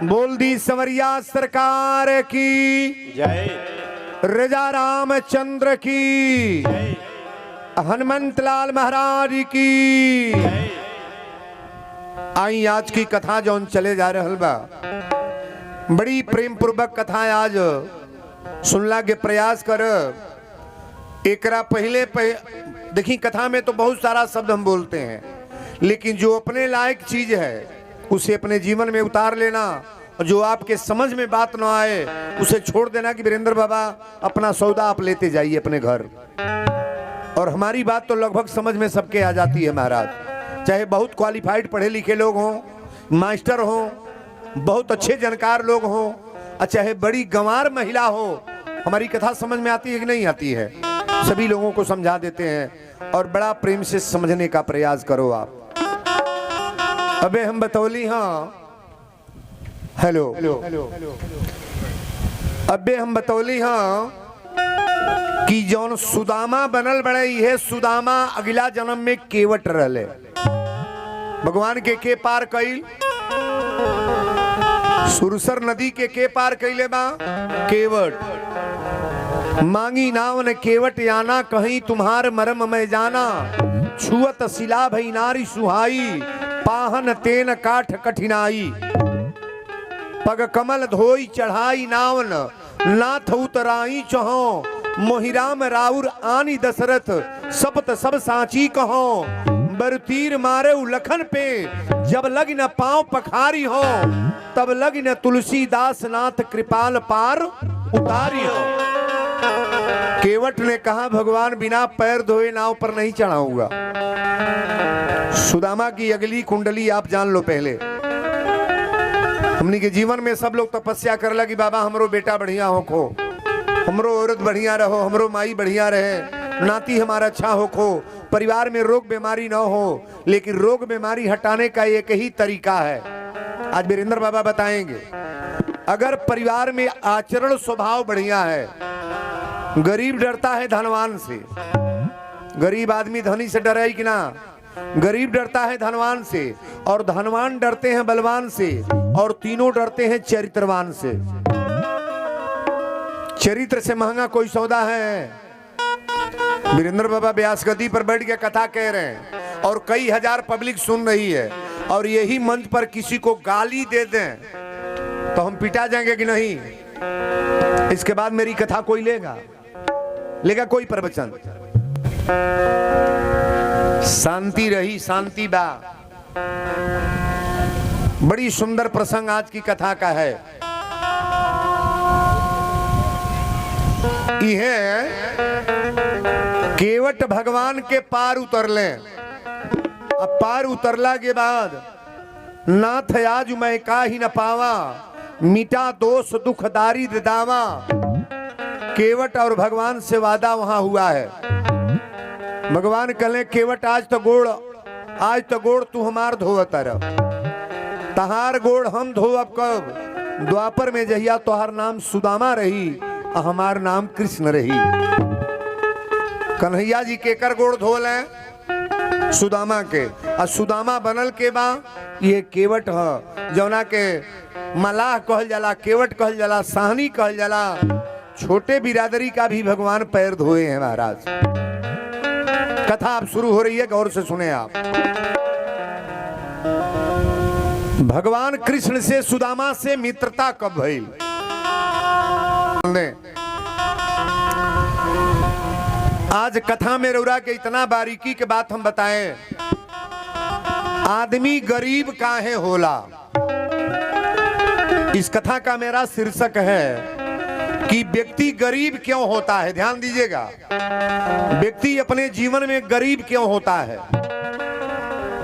बोल दी संवरिया सरकार की जय। रजा रामचंद्र की जय। हनुमंत लाल महाराज की। आई आज की कथा जौन चले जा रहल बा, बड़ी प्रेम पूर्वक कथा आज सुनला के प्रयास कर। एकरा पहले देखी कथा में तो बहुत सारा शब्द हम बोलते हैं, लेकिन जो अपने लायक चीज है उसे अपने जीवन में उतार लेना, और जो आपके समझ में बात ना आए उसे छोड़ देना कि वीरेंद्र बाबा अपना सौदा आप लेते जाइए अपने घर। और हमारी बात तो लगभग समझ में सबके आ जाती है महाराज, चाहे बहुत क्वालिफाइड पढ़े लिखे लोग हों, मास्टर हों, बहुत अच्छे जानकार लोग हों, चाहे बड़ी गंवार महिला हो, हमारी कथा समझ में आती है कि नहीं आती है। सभी लोगों को समझा देते हैं और बड़ा प्रेम से समझने का प्रयास करो आप। अबे हम बतौली हाँ, हेलो, अबे हम बतौली हाँ कि जौन सुदामा बनल बड़े ये सुदामा अगला जन्म में केवट रहले। भगवान के पार कईल, सुरसर नदी के पार कईले बा केवट। मांगी नाव ने केवट याना, कहीं तुम्हार मरम मैं जाना। छुअत शिला भई नारी सुहाई, पाहन तेन काठ कठिनाई। पग कमल धोई चढ़ाई नावन, नाथ उतराई चहो। मोहिराम राउर आनी दशरथ, सपत सब सांची कहो। बरतीर मारे लखन पे, जब लगी न पांव पखारी हो। तब लगी न तुलसीदास नाथ, कृपाल पार उतारी हो। केवट ने कहा भगवान बिना पैर धोए नाव पर नहीं चढ़ाऊंगा। सुदामा की अगली कुंडली आप जान लो पहले। हमनी के जीवन में सब लोग तपस्या करला कि बाबा हमरो बेटा बढ़िया हो खो, हमरो औरत बढ़िया रहो, हमरो माई बढ़िया रहे, नाती हमारा अच्छा हो खो, परिवार में रोग बीमारी न हो। लेकिन रोग बीमारी हटाने का एक ही तरीका है, आज वीरेंद्र बाबा बताएंगे। अगर परिवार में आचरण स्वभाव बढ़िया है, गरीब डरता है धनवान से, गरीब आदमी धनी से डरे कि ना, गरीब डरता है धनवान से, और धनवान डरते हैं बलवान से, और तीनों डरते हैं चरित्रवान से। चरित्र से महंगा कोई सौदा है। वीरेंद्र बाबा व्यास गद्दी पर बैठ के कथा कह रहे हैं और कई हजार पब्लिक सुन रही है, और यही मंच पर किसी को गाली दे दें तो हम पिटा जाएंगे कि नहीं। इसके बाद मेरी कथा कोई लेगा कोई प्रवचन? शांति रही, शांति बा। बड़ी सुंदर प्रसंग आज की कथा का है। यह केवट भगवान के पार उतरले। अब पार उतरला के बाद नाथ आज मैं काहि न पावा, मिटा दोष दुख दारिद्र दावा। केवट और भगवान से वादा वहां हुआ है। भगवान कहले केवट आज तो गोड़ तू हमार धोवत रह, तहार गोड़ हम धोब कब? द्वापर में जहिया तोहार नाम सुदामा रही, हमार नाम कृष्ण रही। कन्हैया जी केकर गोड़ धोल है? सुदामा के। और सुदामा बनल के बा ये केवट है, जौना के मलाह कहल जाला, केवट कहल जाला, साहनी कहल जाला। छोटे बिरादरी का भी भगवान पैर धोए हैं महाराज। कथा अब शुरू हो रही है, गौर से सुने आप। भगवान कृष्ण से सुदामा से मित्रता कब भई? आज कथा में रौरा के इतना बारीकी के बात हम बताएं। आदमी गरीब काहे होला, इस कथा का मेरा शीर्षक है कि व्यक्ति गरीब क्यों होता है। ध्यान दीजिएगा, व्यक्ति अपने जीवन में गरीब क्यों होता है?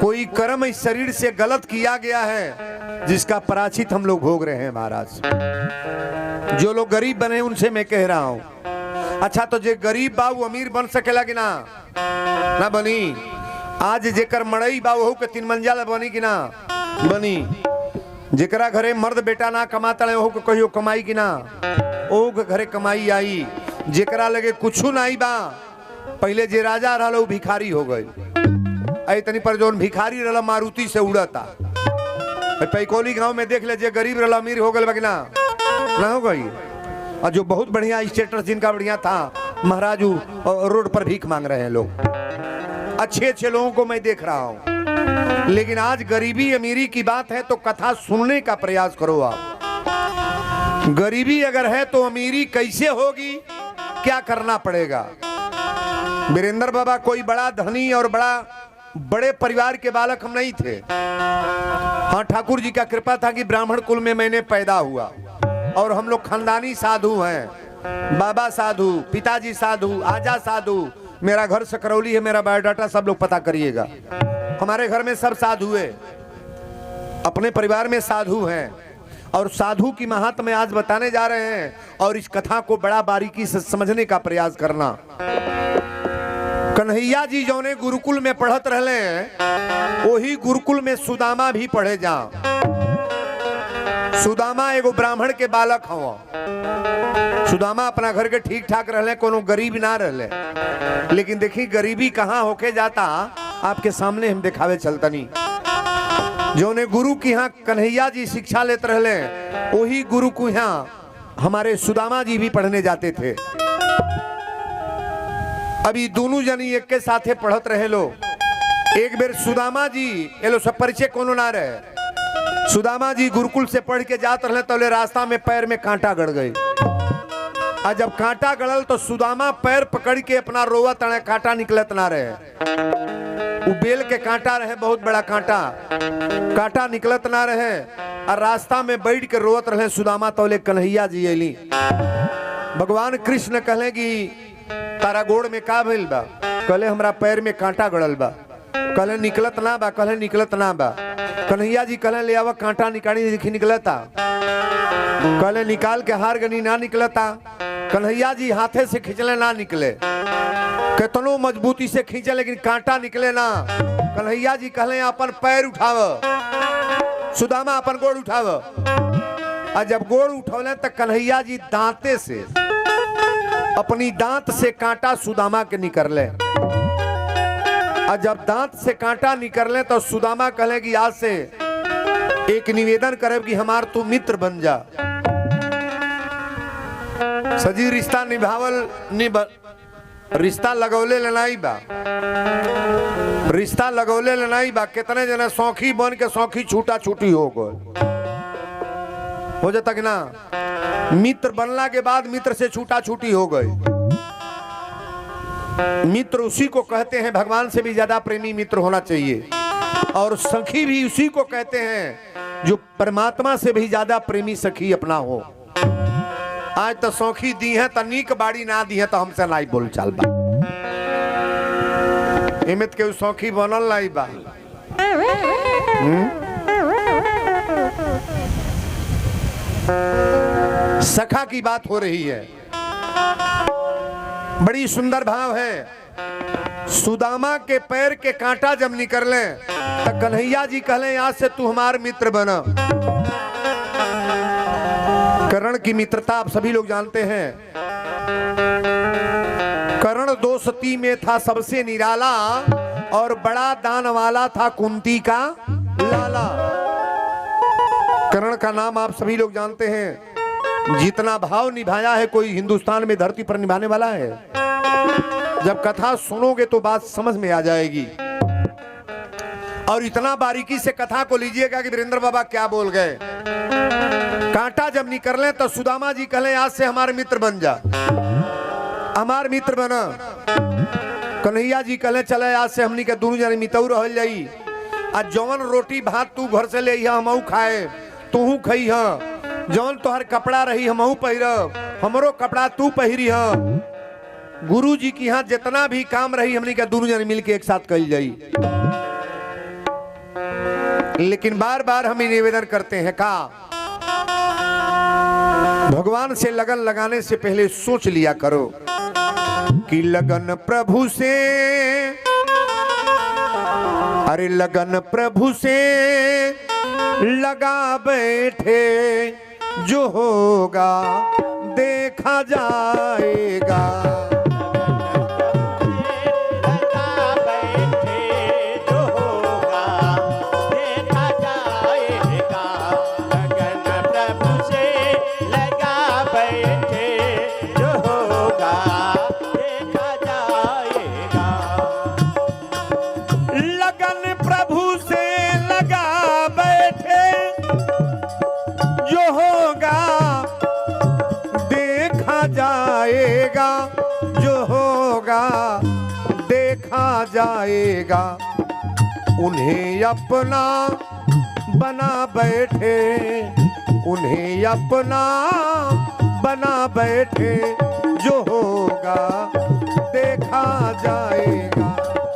कोई कर्म इस शरीर से गलत किया गया है जिसका प्रायश्चित हम लोग भोग रहे हैं महाराज। जो लोग गरीब बने उनसे मैं कह रहा हूं, अच्छा तो जे गरीब बा वो अमीर बन सकेला कि ना बनी? आज जेकर मड़ई बा वहू के 3 मंजिला बनी कि ना बनी? जेकरा घरे मर्द बेटा ना कमाता है वहू को कहियो कमाई कि ना? ओ के घरे कमाई आई। जेकरा लगे कुछू नहीं बा, पहले जे राजा रहा वो भिखारी हो गई। तनी पर जोन भिखारी रहा मारुति से उड़ता, पैकोली गांव में देख ले, जे गरीब रहा अमीर हो गए ना हो गई। और जो बहुत बढ़िया स्टेटस जिनका बढ़िया था, महाराजू रोड पर भीख मांग रहे हैं लोग। अच्छे अच्छे लोगों को मैं देख रहा हूं। लेकिन आज गरीबी अमीरी की बात है तो कथा सुनने का प्रयास करो आप। गरीबी अगर है तो अमीरी कैसे होगी, क्या करना पड़ेगा। वीरेंद्र बाबा कोई बड़ा धनी और बड़े परिवार के बालक हम नहीं थे। हाँ, ठाकुर जी का कृपा था कि ब्राह्मण कुल में मैंने पैदा हुआ और हम लोग खानदानी साधु हैं। बाबा साधु, पिताजी साधु, आजा साधु। मेरा घर सकरौली है, मेरा बायोडाटा सब लोग पता करिएगा। हमारे घर में सब साधु है, अपने परिवार में साधु हैं और साधु की महात्म्य आज बताने जा रहे हैं। और इस कथा को बड़ा बारीकी से समझने का प्रयास करना। कन्हैया जी जो ने गुरुकुल में पढ़त रहे, वही गुरुकुल में सुदामा भी पढ़े जा। सुदामा एगो ब्राह्मण के बालक हवा। सुदामा अपना घर के ठीक ठाक रहे, कोनो गरीब ना रहे। लेकिन देखी गरीबी कहाँ होके जाता, आपके सामने हम दिखावे चलतनी। जो ने गुरु की यहाँ कन्हैया जी शिक्षा लेते रहे, वही गुरु को यहाँ हमारे सुदामा जी भी पढ़ने जाते थे। अभी दोनों जनी एक के साथे पढ़त रहे लो। एक बेर सुदामा जी एलो सब परिचय कोनो ना रहे। सुदामा जी गुरुकुल से पढ़ के जात रहे तो रास्ता में पैर में कांटा गड़ गई। और जब कांटा गड़ल तो सुदामा पैर पकड़ के अपना रोवा तने, कांटा निकलत ना रहे। वो बेल के कांटा रहे, बहुत बड़ा कांटा, कांटा निकलत ना रहे। और रास्ता में बैठ के रोवत रहे सुदामा। तोले कन्हैया जी अली। भगवान कृष्ण कहले कि तारा गोड़ में का भइल बा? कहले हमरा पैर में कांटा गड़ल बा। कहले निकलत ना बा? कहले निकलत ना बा। कन्हैया जी कहले ले आवा कांटा निकाली, देखी निकलता। कहले निकाल के हार गनी, ना निकलता। कन्हैया जी हाथे से खींचले, ना निकले। कितनो मजबूती से खींचे लेकिन कांटा निकले ना। कन्हैया जी कहले अपन पैर उठाव। सुदामा अपन गोड़ उठाव। और जब गोड़ उठौले तो कन्हैया जी दांते से, अपनी दांत से कांटा सुदामा के निकले। और जब दांत से कांटा निकले तो सुदामा कहले कि आज से एक निवेदन करे कि हमार तू मित्र बन जा। सजी रिश्ता रिश्ता लगौले लेनाई बा, रिश्ता लगौले लेनाई बा। कितने जने सौखी बन के सौखी छूटा छूटी हो गए, हो जाता कि ना। मित्र बनला के बाद मित्र से छूटा छूटी हो गई। मित्र उसी को कहते हैं, भगवान से भी ज्यादा प्रेमी मित्र होना चाहिए। और सखी भी उसी को कहते हैं जो परमात्मा से भी ज्यादा प्रेमी सखी अपना हो। आज तो सौखी दी है तो नीक बाड़ी, ना दी है तो हमसे नाई बोल चाल बा। इमित के सौखी बनल लाई बा। सखा की बात हो रही है, बड़ी सुंदर भाव है। सुदामा के पैर के कांटा जब निकले तो कन्हैया जी कहले आज से तू हमार मित्र बना। कर्ण की मित्रता आप सभी लोग जानते हैं। कर्ण दो सती में था सबसे निराला और बड़ा दान वाला था कुंती का लाला। कर्ण का नाम आप सभी लोग जानते हैं। जितना भाव निभाया है कोई हिंदुस्तान में धरती पर निभाने वाला है। जब कथा सुनोगे तो बात समझ में आ जाएगी। और इतना बारीकी से कथा को लीजिएगा कि वीरेंद्र बाबा क्या बोल गए। कांटा जब निकले तो सुदामा जी कहले आज से हमारे मित्र बन जा, हमार मित्र बना। कन्हैया जी कहले चले आज से हमनी के दोनों जने मितऊ रह जाई। आज जौन रोटी भात तू घर से ले हमहू खाए, तू खई है। जौन तोहर कपड़ा रही हमहू पहिरब, हमरो कपड़ा तू पहिरी है। गुरु जी की यहाँ जितना भी काम रही हमनी के दोनों जने मिलके एक साथ कल जाई। लेकिन बार बार हम निवेदन करते हैं का भगवान से लगन लगाने से पहले सोच लिया करो कि लगन प्रभु से, अरे लगन प्रभु से लगा बैठे, जो होगा देखा जाएगा। लगा बैठे जो होगा देखा जाएगा। जाएगा। उन्हें अपना बना बैठे, उन्हें अपना बना बैठे, जो होगा देखा जाएगा।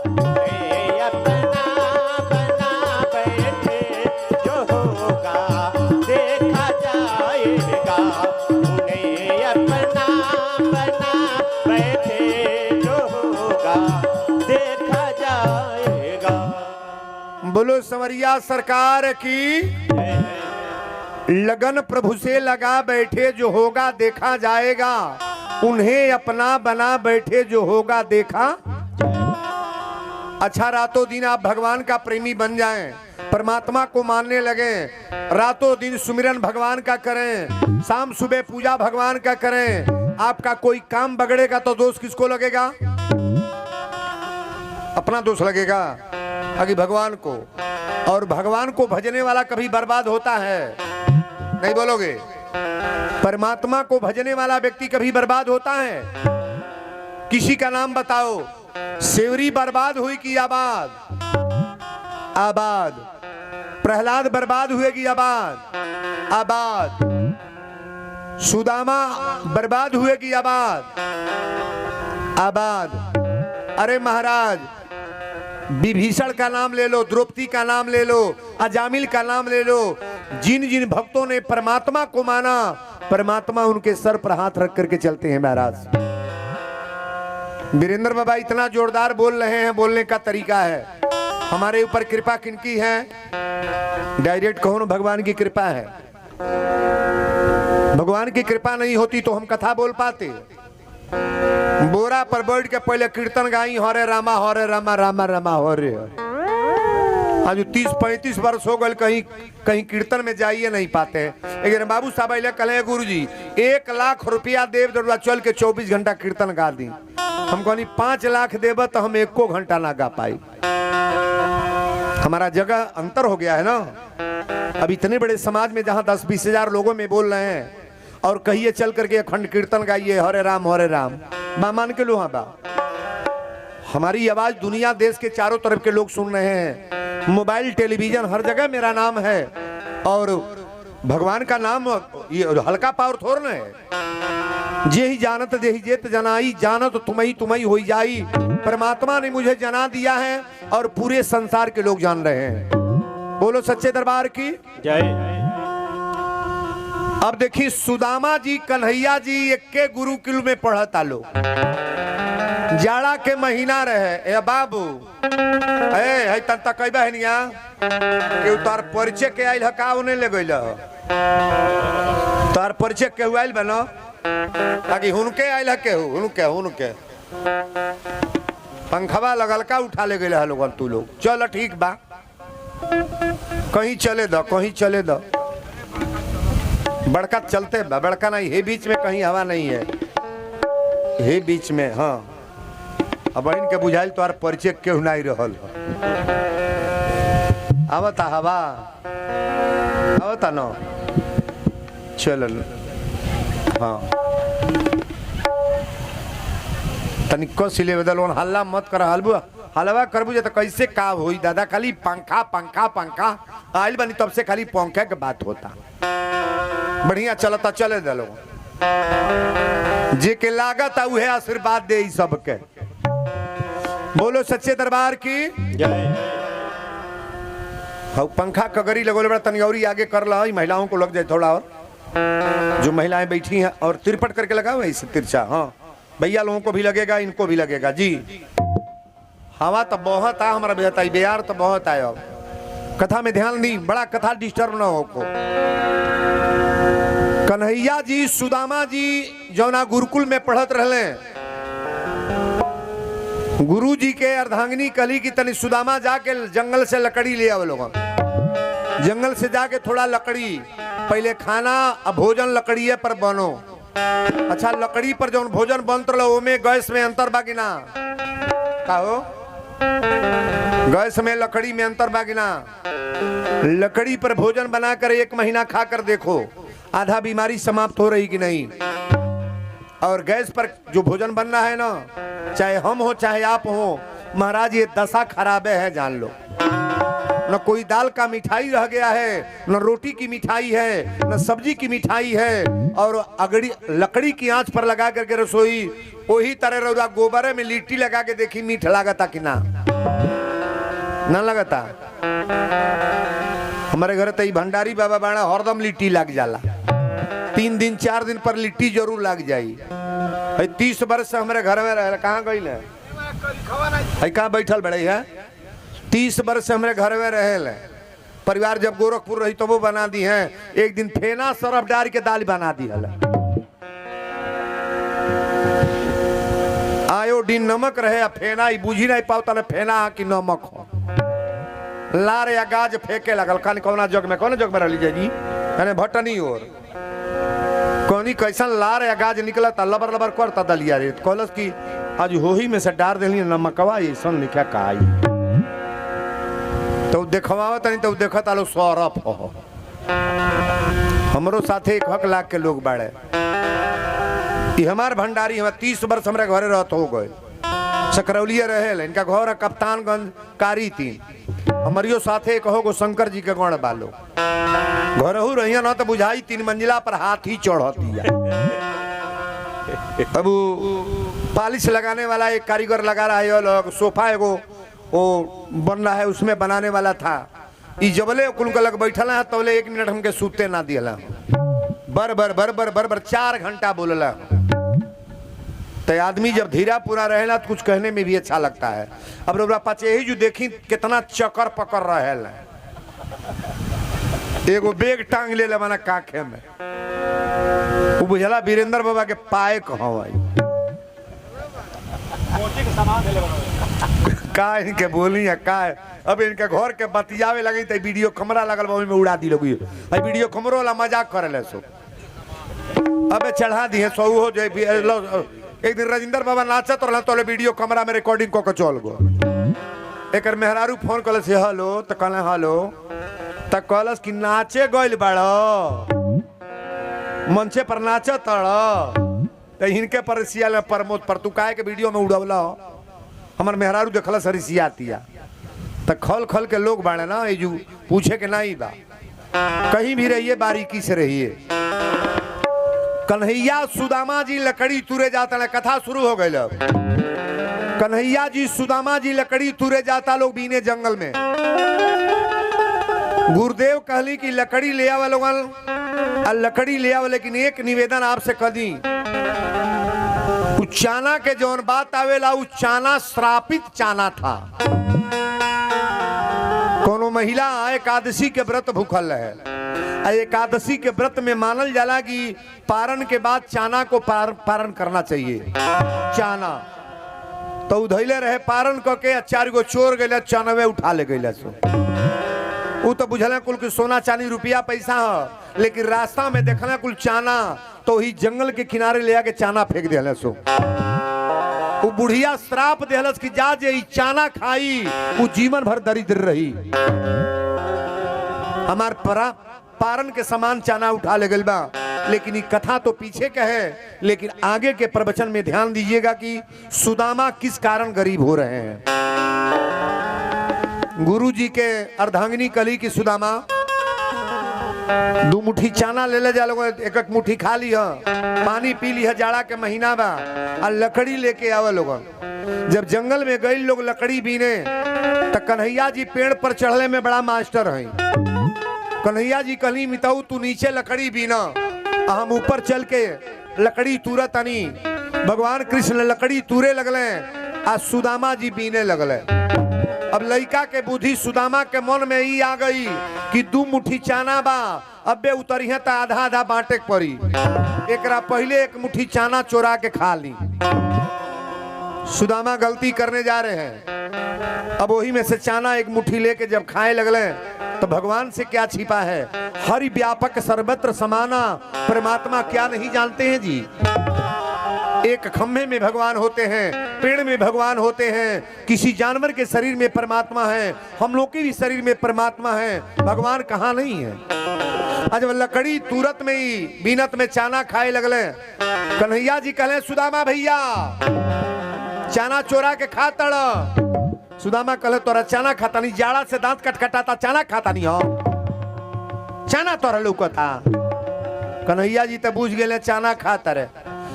उन्हें अपना बना बैठे, जो होगा देखा जाएगा। उन्हें अपना बना बैठे, जो होगा देखा जाएगा। बोलो संवरिया सरकार की। लगन प्रभु से लगा बैठे, जो होगा देखा जाएगा। उन्हें अपना बना बैठे, जो होगा देखा। अच्छा, रातों दिन आप भगवान का प्रेमी बन जाएं, परमात्मा को मानने लगे, रातों दिन सुमिरन भगवान का करें, शाम सुबह पूजा भगवान का करें। आपका कोई काम बगड़ेगा तो दोष किसको लगेगा? अपना दोष लगेगा, आगे भगवान को। और भगवान को भजने वाला कभी बर्बाद होता है? नहीं बोलोगे? परमात्मा को भजने वाला व्यक्ति कभी बर्बाद होता है? किसी का नाम बताओ। सेवरी बर्बाद हुई कि आबाद? आबाद। प्रहलाद बर्बाद हुए कि आबाद? आबाद। सुदामा बर्बाद हुए कि आबाद? आबाद। अरे महाराज, विभीषण का नाम ले लो, द्रौपदी का नाम ले लो, अजामिल का नाम ले लो। जिन जिन भक्तों ने परमात्मा को माना, परमात्मा उनके सर पर हाथ रख करके चलते हैं महाराज। वीरेंद्र बाबा इतना जोरदार बोल रहे हैं, बोलने का तरीका है। हमारे ऊपर कृपा किनकी है? डायरेक्ट कहो ना, भगवान की कृपा है। भगवान की कृपा नहीं होती तो हम कथा बोल पाते? बोरा पर बैठ के पहले कीर्तन गाई, हरे रामा रामा रामा हरे। आज 30-35 वर्ष हो गए, कहीं कहीं कीर्तन में जाइए नहीं पाते। लेकिन बाबू साहब अले कहे गुरु जी 1 लाख रुपया देव दरुआ चल के 24 घंटा कीर्तन गा दी। हम कहनी 5 लाख देव तो हम 1 घंटा ना गा पाई। हमारा जगह अंतर हो गया है ना। अब इतने बड़े समाज में जहां 10-20 हजार लोगों में बोल रहे हैं और कहिए चल करके अखंड कीर्तन गाइए हरे राम बा मान के लो। हाँ बा, हमारी आवाज दुनिया देश के चारों तरफ के लोग सुन रहे हैं। मोबाइल टेलीविजन हर जगह मेरा नाम है। और भगवान का नाम ये हल्का पावर थोड़ न है। जे ही जानत दे ही जेत जनाई, जानत तुम्ही हो जाई। परमात्मा ने मुझे जना दिया है और पूरे संसार के लोग जान रहे हैं। बोलो सच्चे दरबार की जय। अब देखिए, सुदामा जी कन्हैया जी एक के गुरुकुल में पढ़ता लो। जाड़ा के महीना रहे, ए बाबू ए तंता कई बहनिया के तार परिचय के आइल का उन्हें ले गइल तार परिचय के आइल बनो ताकि हुनके आइल के हुनके पंखवा लगल का उठा ले गइल लोगन। तू लोग चल ठीक बा, कहीं चले दो बड़का चलते बा, बड़का नहीं है बीच में, कहीं हवा नहीं है बीच में। हाँ, अब इनके बुझाइल तो परिचय केहू नहीं रहल। आवता हवा, आवता न चल। हाँ, तनिको सिले बदल हल्ला मत कर। हलवा करबू तो कैसे का होई दादा? खाली पंखा आइल बनी तब से खाली पंखे के बात होता। बढ़िया चलता चले दलो, जे के लागत उहे आशीर्वाद दे सबके। बोलो सच्चे दरबार की जय। हाँ, पंखा कगरी लगोले बड़ा तनियौरी आगे कर ला, महिलाओं को लग जाए थोड़ा और। जो महिलाएं बैठी हैं और तिरपट करके लगा हुआ इसे तिरछा। हाँ भैया लोगों को भी लगेगा, इनको भी लगेगा जी। हवा तो बहुत आ, हमारा बेहता बिहार तो बहुत आया। अब कथा में ध्यान दी, बड़ा कथा डिस्टर्ब ना हो को। कन्हैया जी सुदामा जी जौना गुरुकुल में पढ़त रहले, गुरु जी के अर्धांगिनी कली की तनी सुदामा जाके जंगल से लकड़ी ले आओ। लोग जंगल से जाके थोड़ा लकड़ी, पहले खाना अब भोजन लकड़िए पर बनो। अच्छा, लकड़ी पर जौन भोजन बनत रहो ओमे गैस में अंतर बाकी ना का हो? गैस में लकड़ी में अंतर बाकी ना? लकड़ी पर भोजन बनाकर 1 महीना खाकर देखो, आधा बीमारी समाप्त हो रही कि नहीं। और गैस पर जो भोजन बनना है ना, चाहे हम हो चाहे आप हो, महाराज ये दशा खराबे है, जान लो। न कोई दाल का मिठाई रह गया है, न रोटी की मिठाई है, न सब्जी की मिठाई है, और अगड़ी लकड़ी की आंच पर लगा करके रसोई वही तरह रहा। गोबरे में लिट्टी लगा के देखी मीठ लागता कि ना लगता। हमारे घर तो भंडारी बाबा बाड़ा हरदम लिट्टी लग जाला, 3 दिन 4 दिन पर लिट्टी जरूर लग जाई। 30 वर्ष से हमारे घर में रह, कहाँ गई है कहाँ बैठल बड़े है, 30 वर्ष से हमारे घर में रहे। परिवार जब गोरखपुर रही तो वो बना दी है। एक दिन फेना सरफ डाल के दाल बना दी है, आयोडीन नमक रहे, फेना ही बुझी नहीं पाता फेना कि नमक हो। लार या गाज फेंके लगल, कौन जग में रही जी यानी भटनी और कौनी कैसन लार या गाज निकला था, लबर लबर करता दलिया रे। कहलस कि आज होही में से डार दिली नमकवा ऐसा लिखा काई, तो देखवावत नहीं तो देखत आलो सौरफ हो। हमरो साथे 1 लाख के लोग बाड़े। हमार भंडारी हमारे 30 वर्ष हमारे घरे रहत हो गए, सकरौलिया रहे। इनका घर है कप्तानगंज कारी 3। हमारियो साथे कहो गो शंकर जी के गण बालो घरहू रहिया ना तो बुझाई 3 मंजिला पर हाथी चढ़ती है। अब पालिश लगाने वाला एक कारीगर लगा रहा है, लोग सोफा एगो वो बन रहा है, उसमें बनाने वाला था। ई जबले कुल लग बैठल है तबले 1 मिनट हमके सूते ना दिला, बर बर बर बर बर बर 4 घंटा बोलला। तो आदमी जब धीरा पूरा रहेला तो कुछ कहने में भी अच्छा लगता है। अब रोबरा पाचे ही जो देखी कितना चक्कर पकड़ रहे, एगो बेग टांग ले माना काखे में, वो बुझला वीरेंद्र बाबा के पाए कहाँ का इनके बोली है का। अब इनके घर के बतियावे लगी तो वीडियो कैमरा लगल में उड़ा दी लोग। वीडियो कैमरा वाला मजाक करे सो अबे चढ़ा दी है सौ हो जाए। एक दिन राजेंद्र बाबा नाचत रहा तो वीडियो कैमरा में रिकॉर्डिंग को चल गो। एक मेहरारू फोन कल से हेलो तो कहले हेलो तो कहलस कि नाचे गइल बाड़ो मंचे पर नाच तड़ तो इनके पर सिया प्रमोद पर तू काहे के वीडियो में उड़वला। हमार मेहरारू देखल सरिसियातिया तो खल खल के लोग बाड़े ना, ये जो पूछे के नहीं बा। कहीं भी रहिए बारीकी से रहिए। कन्हैया सुदामा जी लकड़ी तुरे जाता है, कथा शुरू हो गई। कन्हैया जी सुदामा जी लकड़ी तुरे जाता लोग बीने जंगल में। गुरुदेव कहली कि लकड़ी ले आवा लोगन, लकड़ी ले आवा, लेकिन एक निवेदन आपसे कर दी। चाना के जौन बात आवेला उ चाना श्रापित चाना था। कोनो महिला एकादशी के व्रत भूखल है, एकादशी के व्रत में मानल जाला कि पारण के बाद चाना को पारण करना चाहिए। चाना तो उधैले रहे पारण करके 4 गो चोर गए, चानवे उठा ले गए। वो तो बुझल कुल के सोना चांदी रुपया पैसा है, लेकिन रास्ता में देखना कुल चाना, तो ही जंगल के किनारे ले आके चाना फेंक दिया सो। वो बुढ़िया श्राप दिलस कि जा जे चाना खाई वो जीवन भर दरिद्र रही। हमार पारण के समान चाना उठा ले गल बा। लेकिन ये कथा तो पीछे का है, लेकिन आगे के प्रवचन में ध्यान दीजिएगा कि सुदामा किस कारण गरीब हो रहे हैं। गुरु जी के अर्धांगिनी कली की सुदामा 2 मुट्ठी चाना ले ले जा लोग, 1 मुट्ठी खा ली है, पानी पी ली है, जाड़ा के महीना बा, और लकड़ी लेके आवे लोग। जब जंगल में गए लोग लकड़ी बीने तो कन्हैया जी पेड़ पर चढ़ने में बड़ा मास्टर है। कन्हैया जी कहली मिताऊ तू नीचे लकड़ी बीना, हम ऊपर चल के लकड़ी तुरत आनी। भगवान कृष्ण लकड़ी तुरे लगले आ सुदामा जी बीने लगले। अब लड़का के बुद्धि सुदामा के मन में ही आ गई कि 2 मुट्ठी चाना बा, अबे उतरिहे तो आधा आधा बांटे पड़ी। एकरा पहले 1 मुट्ठी चाना चोरा के खा ली। सुदामा गलती करने जा रहे हैं। अब वही में से चाना 1 मुट्ठी लेके जब खाए लगले तो भगवान से क्या छिपा है। हरि व्यापक सर्वत्र समाना, परमात्मा क्या नहीं जानते हैं जी। एक खम्भे में भगवान होते हैं, पेड़ में भगवान होते हैं, किसी जानवर के शरीर में परमात्मा है, हम लोग के भी शरीर में परमात्मा है। भगवान कहाँ नहीं है। आज लकड़ी तुरंत में ही बीनत में चाना खाए लगले। कन्हैया जी कहले सुदामा भैया चाना चोरा के खा तड़। सुदामा कहले तोरा चाना खाता नहीं, जाड़ा से दांत कटकटाता चाना खाता नहीं हो, चाना तोरा लौकता। कन्हैया जी तो बुझ गए चाना खाता रे।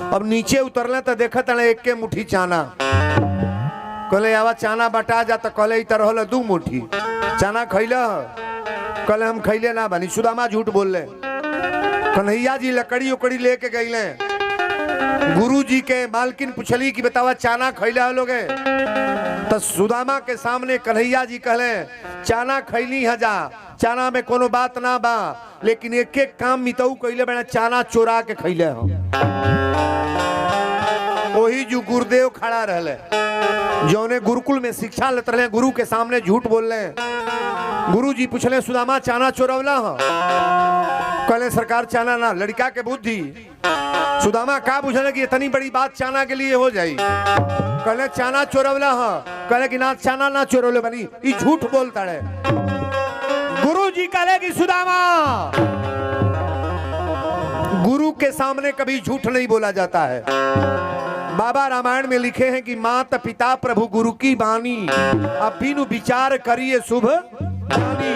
अब नीचे उतरले तो देखत एक के मुट्ठी चाना। कहले आवा चाना बटा जा, तो कहले इतर रहल 2 मुट्ठी चाना खैला। कहले हम खैले ना बनी। सुदामा झूठ बोल ले। कन्हैया जी लकड़ी उकड़ी लेके गईले। गुरु जी के मालकिन पूछली कि बतावा चाना खैला लोगे, तो सुदामा के सामने कन्हैया जी कहले चाना खैली है जा, चाना में कोनो बात ना बा, लेकिन एक एक काम मितऊ कैले बना चाना चोरा के खैले हम। वही जो गुरुदेव खड़ा रहले, जौने गुरुकुल में शिक्षा लेते रहे, गुरु के सामने झूठ बोल रहे। गुरु जी पूछले सुदामा चाना चोरवला हो? कहले सरकार चाना ना, लड़का के बुद्धि। सुदामा का बुझले कि इतनी बड़ी बात चाना के लिए हो जाई? कहले चाना चोरवला हो? कहले कि ना चाना ना चोरवले बनी, ये झूठ बोलता है। गुरु जी कहले कि सुदामा, गुरु के सामने कभी झूठ नहीं बोला जाता है। बाबा रामायण में लिखे हैं कि माता पिता प्रभु गुरु की बानी, अब बिनु विचार करिए शुभ ज्ञानी।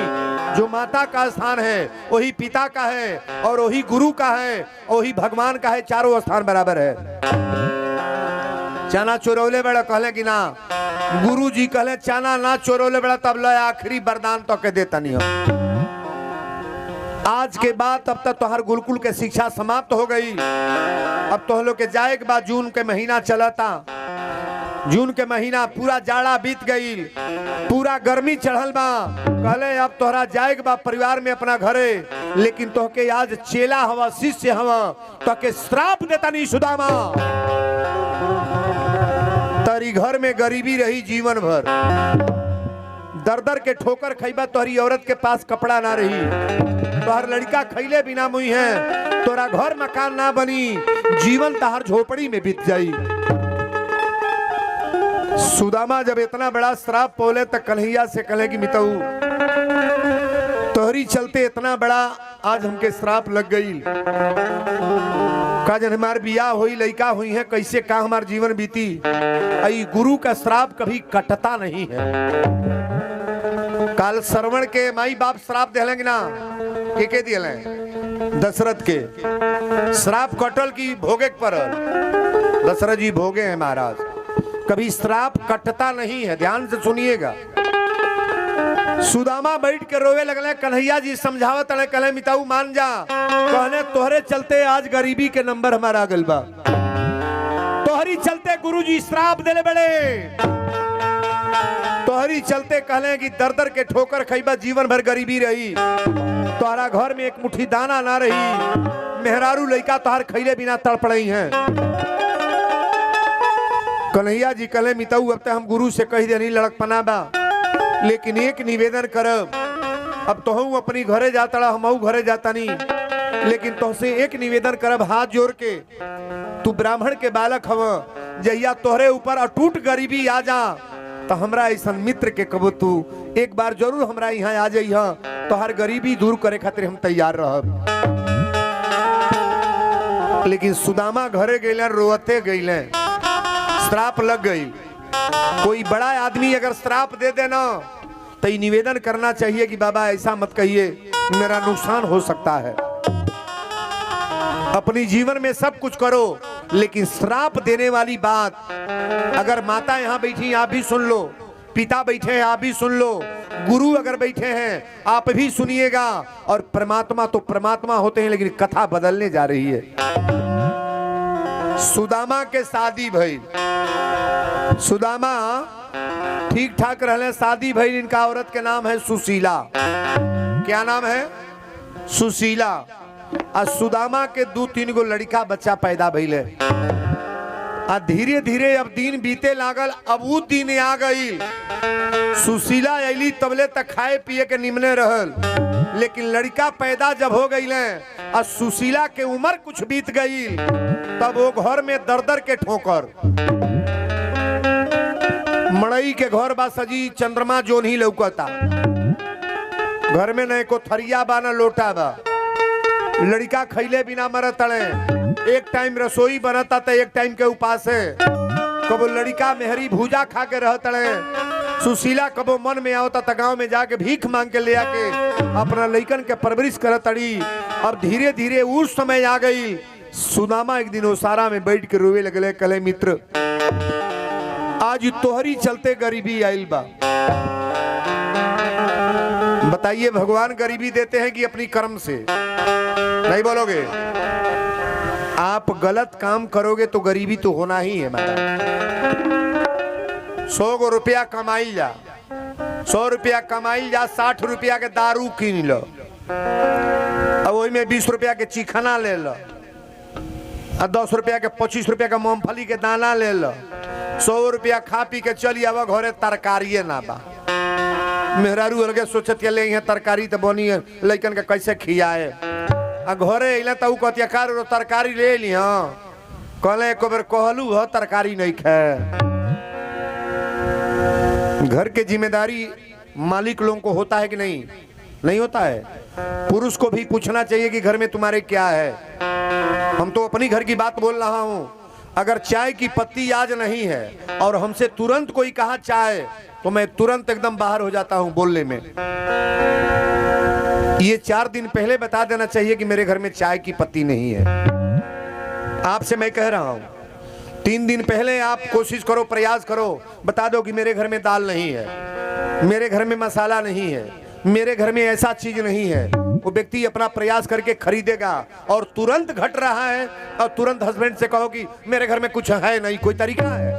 जो माता का स्थान है वही पिता का है, और वही गुरु का है, वही भगवान का है, चारों स्थान बराबर है। चाना चोरौले बड़ा कहले कि ना, गुरु जी कहले चाना ना चोरौले बड़ा, तब लो आखिरी वरदान तो के देता नहीं हो। आज के बाद तब तक तोहर गुरुकुल के शिक्षा समाप्त हो गई। अब तो लोग के जाए के बाद जून के महीना चलता, जून के महीना पूरा जाड़ा बीत गई, पूरा गर्मी चढ़ल बा। कहले अब तोहरा जाए के बाद परिवार में अपना घरे, लेकिन तोहके आज चेला हवा, शिष्य हवा, तोहके श्राप देता नहीं सुदामा। तारी घर में गरीबी रही जीवन भर, दर दर के ठोकर खैबा, तोहरी औरत के पास कपड़ा ना रही, तोहर लड़का खैले बिना मुई है, तोरा घर मकान ना बनी, जीवन तहर झोपड़ी में बीत जाई। सुदामा जब इतना बड़ा श्राप बोले तो कन्हैया से कहे कि मितऊ तोहरी चलते इतना बड़ा आज हमके श्राप लग गई। का जन हमार बियाह हुई, लड़का हुई है, कैसे का हमार जीवन बीती। आई गुरु का श्राप कभी कटता नहीं है। काल श्रवण के माई बाप श्राप दिलेंगे ना, के दिले? दशरथ के श्राप कटल की भोगे पर दशरथ जी भोगे हैं महाराज। कभी श्राप कटता नहीं है, ध्यान से सुनिएगा। सुदामा बैठ के रोवे लगले। कन्हैया जी समझावत रहे, कहले मिताऊ मान जा, कहले तोहरे चलते आज गरीबी के नंबर हमारा गल बा, तोहरी चलते गुरु जी श्राप देले बड़े, तोहरी चलते कहले कि दर दर के ठोकर खैबा, जीवन भर गरीबी रही, तोहरा घर में एक मुट्ठी दाना ना रही, मेहरारू लड़का तोहर खैले बिना तड़पड़ई है। कन्हैया जी कहले मिताऊ अब तक हम गुरु से कह देनी लड़कपना बा, लेकिन एक निवेदन करब, अब तो हूँ अपनी घरे जाता, हम घरे जाता नहीं, लेकिन तुमसे एक निवेदन करब हाथ जोड़ के, तू ब्राह्मण के बालक हव, जहिया तोहरे ऊपर अटूट गरीबी आ जा, तो हमरा ऐसा मित्र के कबो तू एक बार जरूर हमरा यहाँ आ जाइह, तो हर गरीबी दूर करे खातिर हम तैयार रहब। लेकिन सुदामा घरे गईले, रोते गईले, श्राप लग गई। कोई बड़ा आदमी अगर श्राप दे देना तो ये निवेदन करना चाहिए कि बाबा ऐसा मत कहिए, मेरा नुकसान हो सकता है। अपनी जीवन में सब कुछ करो, लेकिन श्राप देने वाली बात, अगर माता यहाँ बैठी आप भी सुन लो, पिता बैठे हैं आप भी सुन लो, गुरु अगर बैठे हैं आप भी सुनिएगा। और परमात्मा तो परमात्मा होते हैं, लेकिन कथा बदलने जा रही है। सुदामा के शादी भई, सुदामा ठीक ठाक रहले, शादी भई, इनका औरत के नाम है सुशीला। क्या नाम है? सुशीला। और सुदामा के 2-3 गो लड़का बच्चा पैदा भइले। और धीरे धीरे अब दिन बीते लागल, अब वो दिन आ गई, सुशीला अली तबले तक खाए पिए के निमने रहल, लेकिन लड़का पैदा जब हो गई और सुशीला के उम्र कुछ बीत गई, तब वो घर में दर दर के ठोकर, मड़ई के घर बा सजी, चंद्रमा जोन ही लौकता, घर में न को थरिया बा न लोटा बा, लड़का खैले बिना मरत तड़े, एक टाइम रसोई बनता तो एक टाइम के उपास है, कब लड़का मेहरी भूजा खा के रह तड़े, सुशीला कबो मन में आवता त गांव में जाके भीख मांग के ले आके अपना लइकन के परवरिश करत तड़ी। अब धीरे धीरे उस समय आ गई। सुदामा एक दिन ओसारा में बैठ के रोवे लगले, कहले मित्र आज तोहरी चलते गरीबी आइल बा। बताइए भगवान गरीबी देते हैं कि अपनी कर्म से? नहीं बोलोगे? आप गलत काम करोगे तो गरीबी तो होना ही है। महाराज 100 रुपया कमाई जा, 100 रुपया कमाई जा, 60 रुपया के दारू कीन लो, अब वही में 20 रुपया के चिखना ले लो, 10 रुपया के 25 रुपया का मूंगफली के दाना ले लो, 100 रुपया खा पी के चली आवा घरे तरकारिये ना बा। मेहरारू अलगे सोचत ले यहाँ तरकारी तो बनी है, लइकन के कैसे खियाए। आ घरे अइला तो कहतिया कार तरकारी ले ली। हाँ कहले एक बार कहलू ह तरकारी नहीं खाए। घर के जिम्मेदारी मालिक लोगों को होता है कि नहीं? नहीं होता है। पुरुष को भी पूछना चाहिए कि घर में तुम्हारे क्या है। हम तो अपनी घर की बात बोल रहा हूं। अगर चाय की पत्ती आज नहीं है और हमसे तुरंत कोई कहा चाय, तो मैं तुरंत एकदम बाहर हो जाता हूं बोलने में। ये 4 दिन पहले बता देना चाहिए कि मेरे घर में चाय की पत्ती नहीं है। आपसे मैं कह रहा हूं 3 दिन पहले आप कोशिश करो, प्रयास करो, बता दो कि मेरे घर में दाल नहीं है, मेरे घर में मसाला नहीं है, मेरे घर में ऐसा चीज नहीं है। वो व्यक्ति अपना प्रयास करके खरीदेगा और तुरंत घट रहा है और तुरंत हस्बैंड से कहो कि मेरे घर में कुछ है नहीं। कोई तरीका है?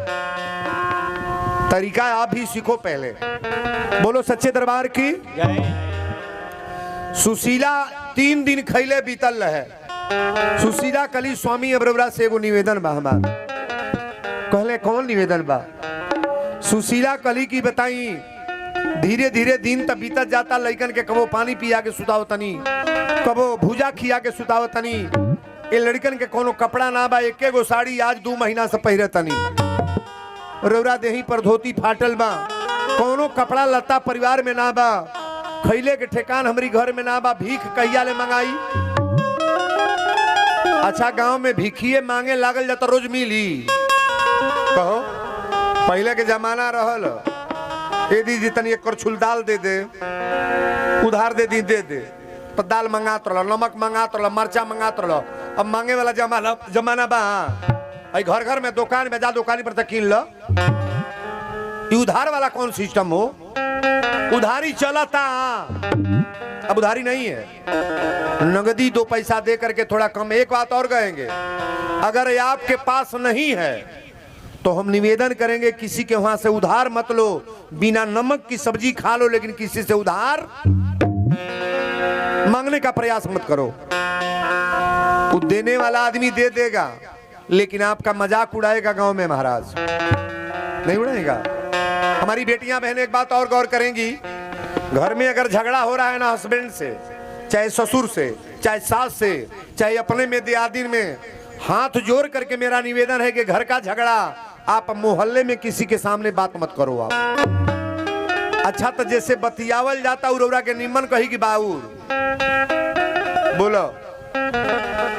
तरीका आप ही सीखो पहले। बोलो सच्चे दरबार की जय। सुशीला 3 दिन खैले बीतल रहे। सुशीला कली स्वामी अब्रवरा से एगो निवेदन बा हमार। कहले कौन निवेदन बा? सुशीला कली की बताई धीरे धीरे दिन तक बीतत जाता। लइकन के कबो पानी पिया के सुताव तनी, कबो भूजा खिया के सुताव तनी। ये लड़कन के कोनो कपड़ा ना बा, एके गो साड़ी आज 2 महीना से पहिरे तनी। रौरा देही पर धोती फाटल बा, कोनो कपड़ा लत्ता परिवार में ना बा, खैले के ठेकान हमारी घर में ना बा। भीख कहिया ले मंगाई? अच्छा गांव में भिखिए मांगे लागल जाता, रोज मिली? कहो पहले के जमाना रहल, ए दीदी तनी एक करछुल दाल दे दे, उधार दे दी दे दे, तो दाल मंगात रहो, नमक मंगात रहो, मरचा मंगात रहो। अब मांगे वाला जमाना बा। आई घर घर में दुकान में जा, दुकानी पर कीन लो। उधार वाला कौन सिस्टम हो? उधारी चलता, अब उधारी नहीं है। नगदी 2 पैसा दे करके थोड़ा कम। एक बात और कहेंगे, अगर आपके पास नहीं है तो हम निवेदन करेंगे किसी के वहां से उधार मत लो। बिना नमक की सब्जी खा लो, लेकिन किसी से उधार मांगने का प्रयास मत करो। वो देने वाला आदमी दे देगा, लेकिन आपका मजाक उड़ाएगा गांव में। महाराज नहीं उड़ाएगा। हमारी बेटियां बहनें एक बात और गौर करेंगी, घर में अगर झगड़ा हो रहा है ना हस्बैंड से, चाहे ससुर से, चाहे सास से, चाहे अपने में दियादिन में, हाथ जोड़ करके मेरा निवेदन है कि घर का झगड़ा आप मोहल्ले में किसी के सामने बात मत करो। आप अच्छा तो जैसे बतियावल जाता उरौरा के निमन कही कि बाउर बोलो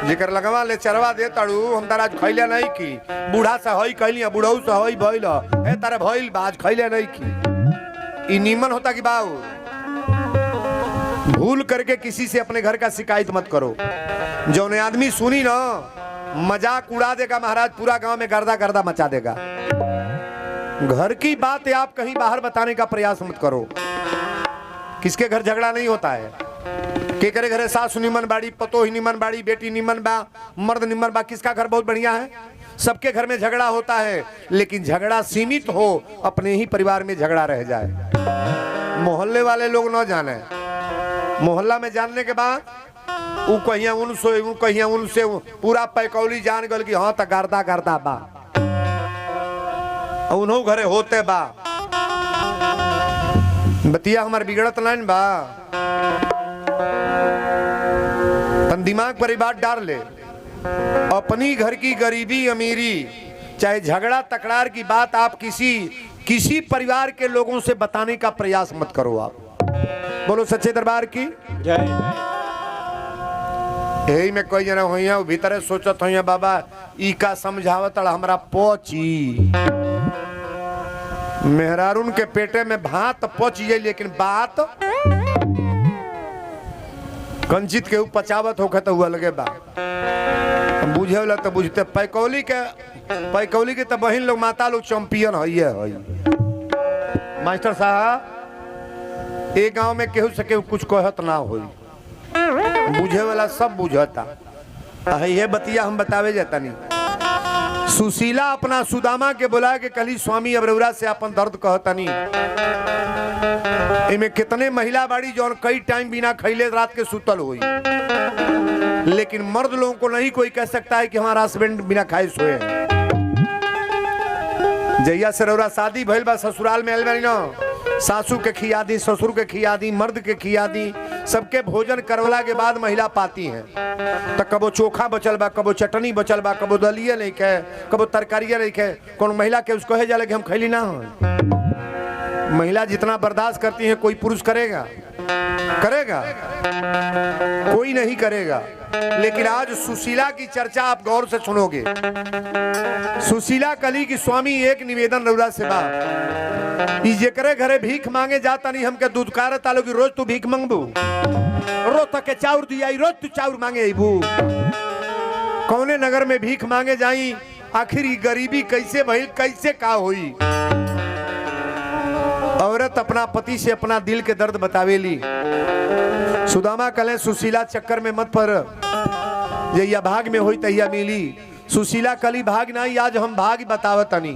जिकर लगवा ले चरवा दे तड़ू, हम तारा आज खैले नहीं की। बूढ़ा से हई कहलिया, बूढ़ऊ से हई भइल है, तारा भइल बा आज खैले नहीं की। ई निमन होता कि बाउर? भूल करके किसी से अपने घर का शिकायत मत करो। जौने आदमी सुनी ना मजाक उड़ा देगा महाराज, पूरा गांव में गर्दा गर्दा मचा देगा। घर की बात आप कहीं बाहर बताने का प्रयास मत करो। किसके घर झगड़ा नहीं होता है? के करे घरे सासु निमन बाड़ी, पतोही निमन बाड़ी, बेटी निमन बा, मर्द निमन बा। किसका घर बहुत बढ़िया है? सबके घर में झगड़ा होता है, लेकिन झगड़ा सीमित हो, अपने ही परिवार में झगड़ा रह जाए। मोहल्ले वाले लोग न जाने। मोहल्ला में जानने के बाद वो कहिया उनसे पूरा पैकौली जान गल कि हाँ तो गर्दा गर्दा बा, उन्हों घरे होते बा। बतिया हमार बिगड़त नहीं बा। तन दिमाग पर बात डाल ले। अपनी घर की गरीबी अमीरी, चाहे झगड़ा तकरार की बात आप किसी परिवार के लोगों से बताने का प्रयास मत करो। आप बोलो सच्चे दरबार की जय। यही में कोई जना हुई भीतर सोचत हुई बाबा ई का समझावत हमरा पोची। मेहरारून के पेटे में भात पच जाए लेकिन बात कंचित के पचावत होखे तो हुआ लगे बा बुझे वाला तो बुझते पैकौली के तो बहन लोग माता लोग चैंपियन है मास्टर साहब एक गांव में केहू से केहू कुछ कहत ना हो बुझे वाला सब बुझता ये बतिया हम बतावे जाता नहीं। सुशीला अपना सुदामा के बुला के कली स्वामी अबरौरा से अपन दर्द कहतनी। इमे कितने महिला बाड़ी जौन कई टाइम बिना खैले रात के सुतल हुई, लेकिन मर्द लोगों को नहीं कोई कह सकता है कि हमारा हस्बैंड बिना खाए सोए हैं। जैया से रौरा शादी भइल बा ससुराल में आइल बानी ना, सासू के खिया दी, ससुर के खिया दी, मर्द के खिया दी, सबके भोजन करवला के बाद महिला पाती हैं। तो कबो चोखा बचल बा, कबो चटनी बचल बा, कबो दलिया नहीं खे, कबो तरकारिया नहीं खे, कौन महिला के उसको है जाला कि हम खैली ना हो। महिला जितना बर्दाश्त करती है कोई पुरुष करेगा? कोई नहीं करेगा। लेकिन आज सुशीला की चर्चा आप गौर से सुनोगे। सुशीला कली की स्वामी एक निवेदन रौरा से बा, जेकरे घरे भीख मांगे जाता नहीं हमके दुदकार तालो की रोज तू भीख मांगबू, रोज तक के चाउर दिया, रोज तू चाउर मांगे अबू। कौने नगर में भीख मांगे जाई? आखिर गरीबी कैसे भइल, कैसे का हुई? औरत अपना पति से अपना दिल के दर्द बतावेली। सुदामा कले सुशीला चक्कर में मत पर, जैया भाग में हुई तैया मिली। सुशीला कली भाग नहीं, आज हम भाग बतावतनी।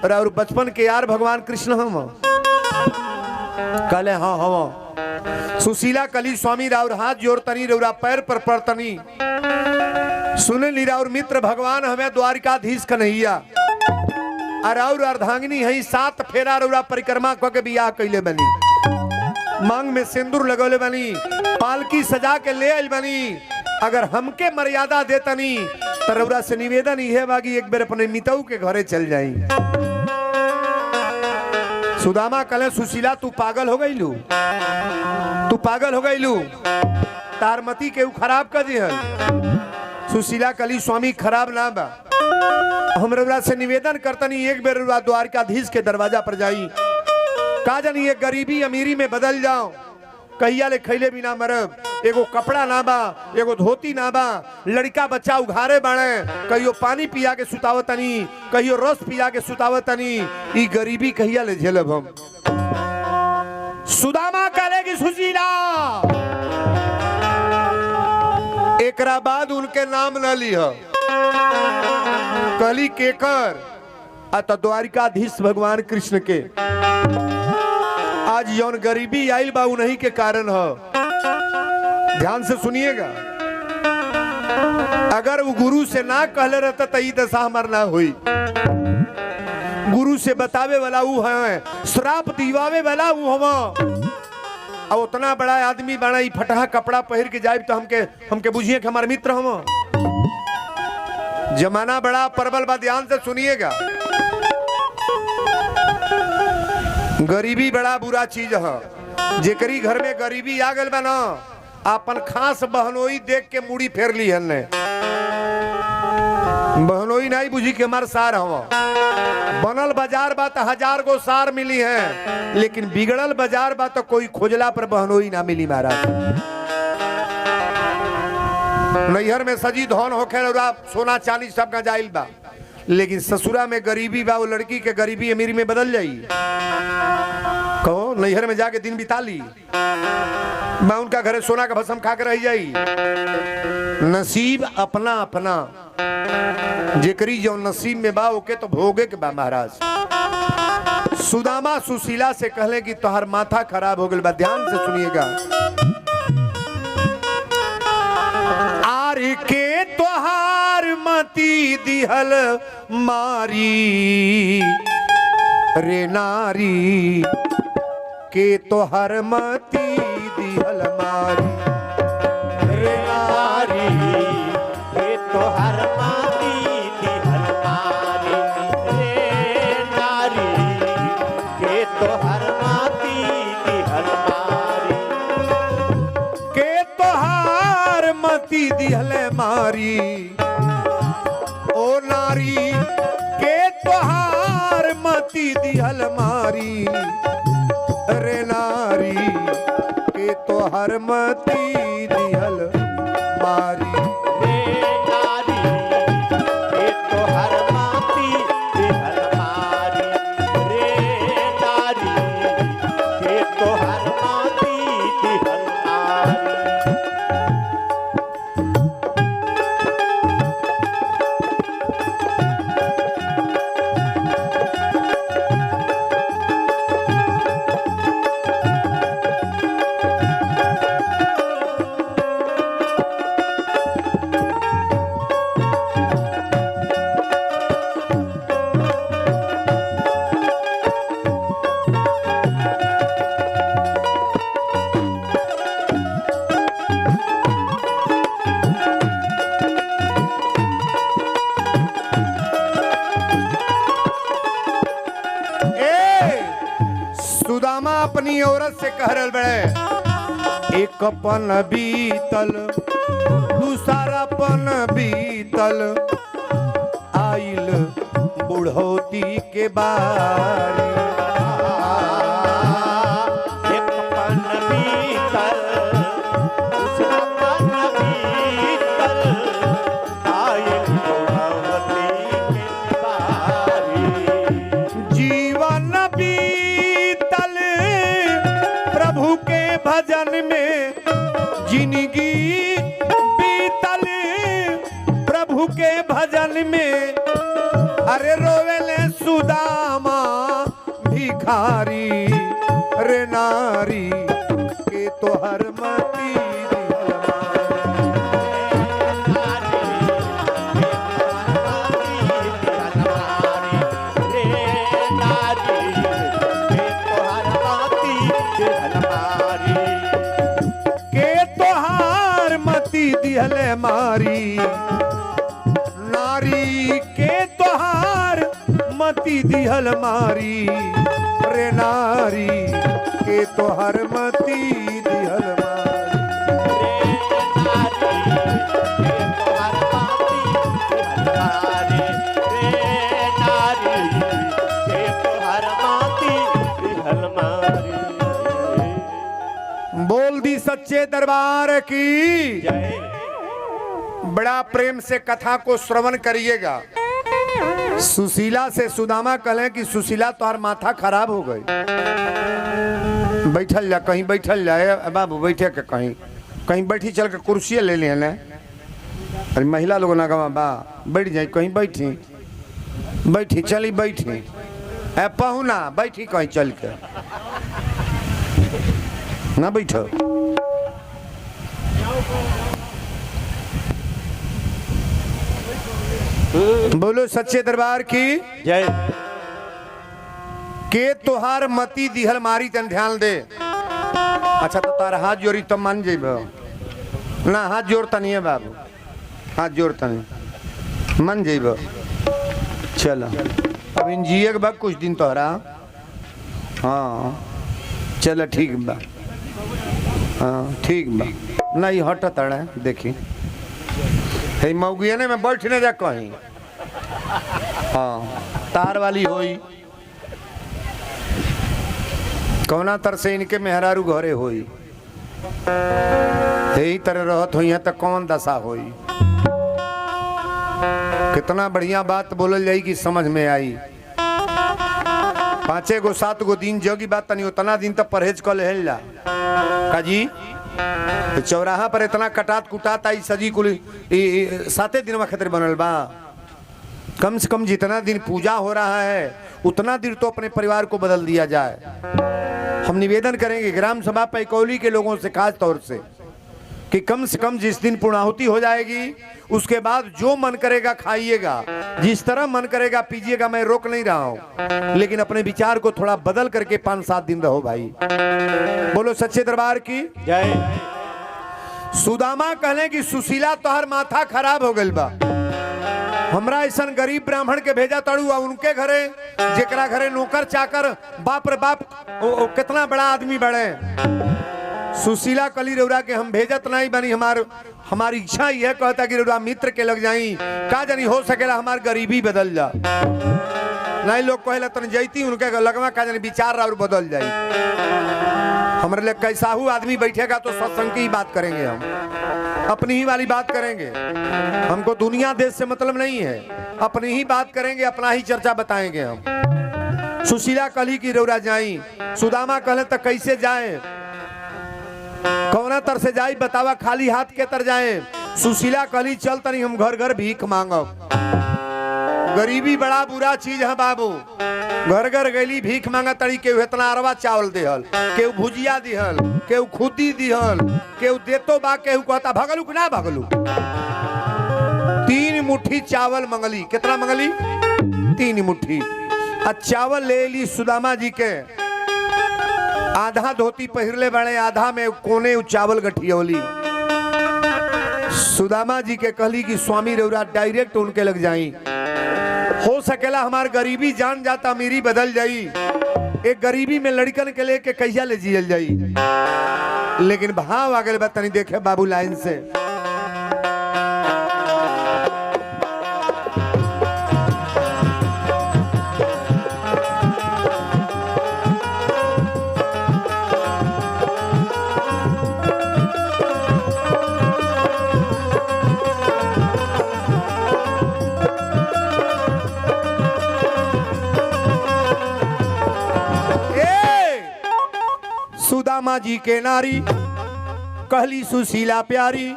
और बचपन के यार भगवान कृष्ण हम कले हाँ हम। सुशीला कली स्वामी राउर हाथ जोड़तनी, रौरा पैर पर पड़तनी। सुने ली राउर मित्र भगवान हमें द्वारिकाधीश कन्हैया और अर्धांगिनी है, 7 फेरा रौरा परिक्रमा क के बियाह कैले बनी, मांग में सिंदूर लगौले बनी, पालकी सजा के ले आइल बनी। अगर हमके मर्यादा देतनी तो रौरा से निवेदन ही है बागी एक बेर अपने मितऊ के घरे चल जाई। सुदामा कले सुशीला तू पागल हो गईलू, तू पागल हो गईलू, तारमती के खराब कर दिहल। सुशीला कली स्वामी खराब ना बा, हम रौरा से निवेदन करतनी एक बेर रौरा द्वारकाधीश के दरवाजा पर जाई। का जानी ये गरीबी अमीरी में बदल जाओ, कहिया ले खैले बिना मरब, एगो कपड़ा ना बा, एगो धोती ना बा, लड़का बच्चा उघारे बाड़े, कहियो पानी पिया के सुतावतनी, कहियो रस पिया के सुतावतनी। ई गरीबी कहिया ले झेलब हम? सुदामा कहेगी सुशीला, एकरा बाद उनके नाम न लिह, कली केकर अत द्वारिकाधीश भगवान कृष्ण के। आज यौन गरीबी आइल बा उन्हीं के कारण हो। ध्यान से सुनिएगा, अगर वो गुरु से ना कहले रहता तो ई दशा हमार ना हुई। गुरु से बतावे वाला वो है, श्राप दिवावे वाला वो हम। और उतना बड़ा आदमी बना ई फटहा कपड़ा पहन के जाए तो हमके बुझिए कि हमारे मित्र हम। जमाना बड़ा प्रबल बा, ध्यान से सुनिएगा। गरीबी बड़ा बुरा चीज है। जेकरी घर में गरीबी आ गल बा ना, अपन खास बहनोई देख के मुड़ी फेर ली है ने। बहनोई नहीं बुझी के हमार सार हम। बनल बाजार बा तो 1000 गो सार मिली है, लेकिन बिगड़ल बाजार बा तो कोई खोजला पर बहनोई ना मिली महाराज। नैहर में सजी धन होखे रौरा सोना चांदी सब का जाइल बा, लेकिन ससुरा में गरीबी बा, वो लड़की के गरीबी अमीरी में बदल जाई। कहो नैहर में जाके दिन बिता ली, मैं उनका घरे सोना का भस्म खा के रह जाई। नसीब अपना अपना, जेकरी जो नसीब में बा ओके तो भोगे के बा महाराज। सुदामा सुशीला से कहले कि तोहर माथा खराब हो गल बा। ध्यान से सुनिएगा, आर के तोहार मती दिहल मारी, रे नारी के तोहर मती दिहल मारी, रे नारी के तोहर मती दिहल मारी, रे नारी के तोहर मती दिहल मारी, के तोहार मती दिहल मारी। ओ नारी के तोहार मती मती दिहल मारी रे नारी के तो हर मती दिहल मारी रे नारी के तो हर माती दिहल मारी रे नारी के तो हर माती दिहल मारी सुदामा अपनी औरत से कह रहे बड़े एक पन बीतल दूसरा पन बीतल आइल बुढ़ौती के बारी एक पन बीतल दूसरा पन बीतल आइल बुढ़ौती के बारी जीवन बीतल प्रभु के भजन में जिंदगी बीतल प्रभु के भजन में अरे रोवेले सुदामा भिखारी रे नारी के तो हर मती दिहल मारी नारी के तोहार मती दिहल मारी रे नारी के तोहार मती दिहल मारी बोल दी सच्चे दरबार की जय। बड़ा प्रेम से कथा को श्रवण करिएगा। सुशीला से सुदामा कहें कि सुशीला तोहर माथा खराब हो गई, बैठल जा कहीं, बैठल जाए बाबू बैठे के कहीं कहीं बैठी, चल के कुर्सी ले लें। अरे महिला लोग ना कहा बा बैठ जाए कहीं, बैठी बैठी चली बैठी पहुना बैठी कहीं चल के ना बैठो। बोलो सच्चे दरबार की जय। के तोहार मती दिहल मारी तन ध्यान दे। अच्छा तो तार हाथ जोड़ी तो मान जेब ना, हाथ जोड़ता नहीं है बाबू, हाथ जोड़ता नहीं मन जेब। चल अब इन जिए के बाद कुछ दिन तोहरा, हाँ चल ठीक बा, हाँ ठीक बा नहीं हट तड़ा देखी हे मऊगियाने में बैठने जा कहीं, हाँ तार वाली होई कौना तर से इनके मेहरारू घरे होई, यही तरह रहत हुई है तो कौन दशा होई। कितना बढ़िया बात बोलल जाई कि समझ में आई। 5 गो 7 गो दिन जोगी बात तनी उतना दिन तक परहेज कर ले ला काजी। तो चौराहा पर इतना कटात कुटात आई सजी कुल 7 दिन खतर बनल बा। कम से कम जितना दिन पूजा हो रहा है उतना दिन तो अपने परिवार को बदल दिया जाए। हम निवेदन करेंगे ग्राम सभा पैकौली के लोगों से खास तौर से कि कम से कम जिस दिन पूर्णाहुति हो जाएगी उसके बाद जो मन करेगा खाइएगा, जिस तरह मन करेगा पीजिएगा। मैं रोक नहीं रहा हूं, लेकिन अपने विचार को थोड़ा बदल करके 5-7 दिन रहो भाई। बोलो सच्चे दरबार की जय। सुदामा कहले कि सुशीला तोहर माथा खराब हो गइल बा, हमरा ऐसा गरीब ब्राह्मण के भेजा तड़ू और उनके घरे जेकरा घरे नौकर चाकर बाप रे बाप कितना बड़ा आदमी बड़े। सुशीला कली रौरा के हम भेजत नहीं बनी, हमारी इच्छा यह कहता कि रौरा मित्र के लग जाई, का जानी हो सकेला हमार गरीबी बदल जा। नहीं लोग कहला तन जैती उनके लगवा का जाने विचार और बदल जाई। हमारे लिए कैसाहू आदमी बैठेगा तो सत्संग की ही बात करेंगे, हम अपनी ही वाली बात करेंगे। हमको दुनिया देश से मतलब नहीं है, अपनी ही बात करेंगे, अपना ही चर्चा बताएंगे हम। सुशीला कली की रौरा जाई, सुदामा कहले तो कैसे जाए, कौना तर से जाई बतावा, खाली हाथ के तर जाए। सुशीला कहली चल तनी हम घर घर भीख मांगब। गरीबी बड़ा बुरा चीज है बाबू। घर घर गईली भीख मांगा तड़ी, केहू इतना अरवा चावल दिहल, केहू भुजिया दिहल, केहू खुदी दिहल, केहू देतो बा, केहू कहता भगलू कि ना भगलू। 3 मुट्ठी चावल मंगली, कितना मंगली? 3 मुट्ठी। आ चावल ले ली सुदामा जी के, आधा धोती पहिरले बड़े, आधा में कोने चावल गठियौली। सुदामा जी के कहली कि स्वामी रौरा डायरेक्ट उनके लग जाई, हो सकेला हमार गरीबी जान जाता, अमीरी बदल जाई। एक गरीबी में लड़कन के लेके कैसा ले जियल जाई। लेकिन भाव आगे बतानी देखे बाबू लाइन से। सुदामा जी के नारी कहली सुशीला प्यारी,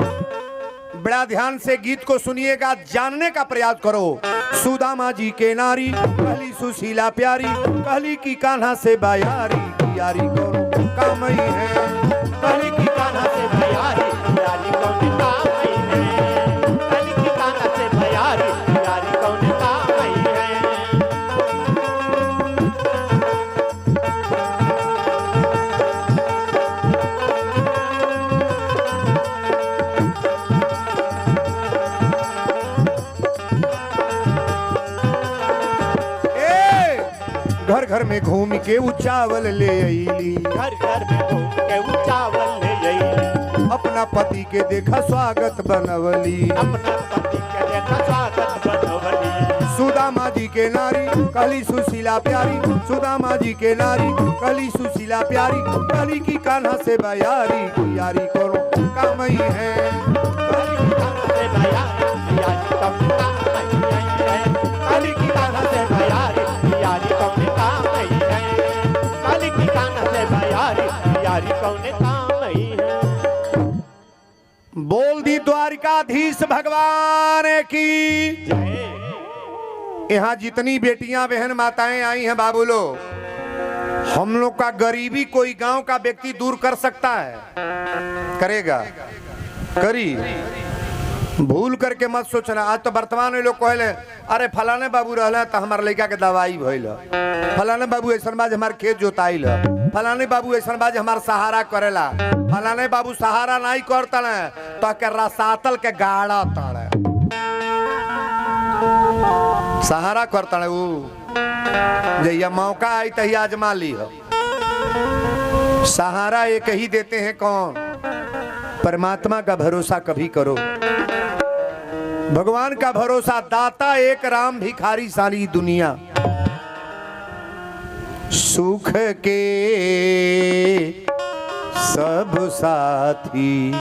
बड़ा ध्यान से गीत को सुनिएगा, जानने का प्रयास करो। सुदामा जी के नारी कहली सुशीला प्यारी, कहली की कान्हा से बायारी की यारी करो कामई है, कहली की कान्हा से भयारी यारी कौन कामई है, कहली की कान्हा से भयारी यारी कौन कामई है। घर घर में घूम के उ चावल ले अइली, घर घर में घूम के उ चावल ले अइली, अपना पति के देखा स्वागत बनवली, अपना पति के देखा स्वागत बनवली। सुदामा जी के नारी कहली सुशीला प्यारी, सुदामा जी के नारी कहली सुशीला प्यारी, कहली की कान्हा से बयारी की यारी करो कामई है, कहली की कान्हा से बयारी यारी कौन कामई है, कहली की कान्हा से बयारी यारी कौन कामई है, कहली की कान्हा से बयारी यारी कौन कामई है। बोल दी द्वारिकाधीश भगवान की जय। यहाँ जितनी बेटियां बहन माताएं आई हैं बाबू लोग, हम लोग का गरीबी कोई गांव का व्यक्ति दूर कर सकता है? करेगा? करी? भूल करके मत सोचना। आज तो वर्तमान में लोग कहले अरे फलाने बाबू रहला तो हमारे लड़का के दवाई भइल, फलाने बाबू ऐसा बाज हमारे खेत जोताइल, फलाने बाबू ऐसा बाज हमार सहारा करेला, फलाने बाबू सहारा नहीं करता तो के रसातल के गाड़ा तड़े सहारा करता है वो। जैया मौका आई तही आजमा ली हो। सहारा एक ही देते हैं कौन? परमात्मा का भरोसा कभी करो, भगवान का भरोसा। दाता एक राम भिखारी सारी दुनिया। सुख के सब साथी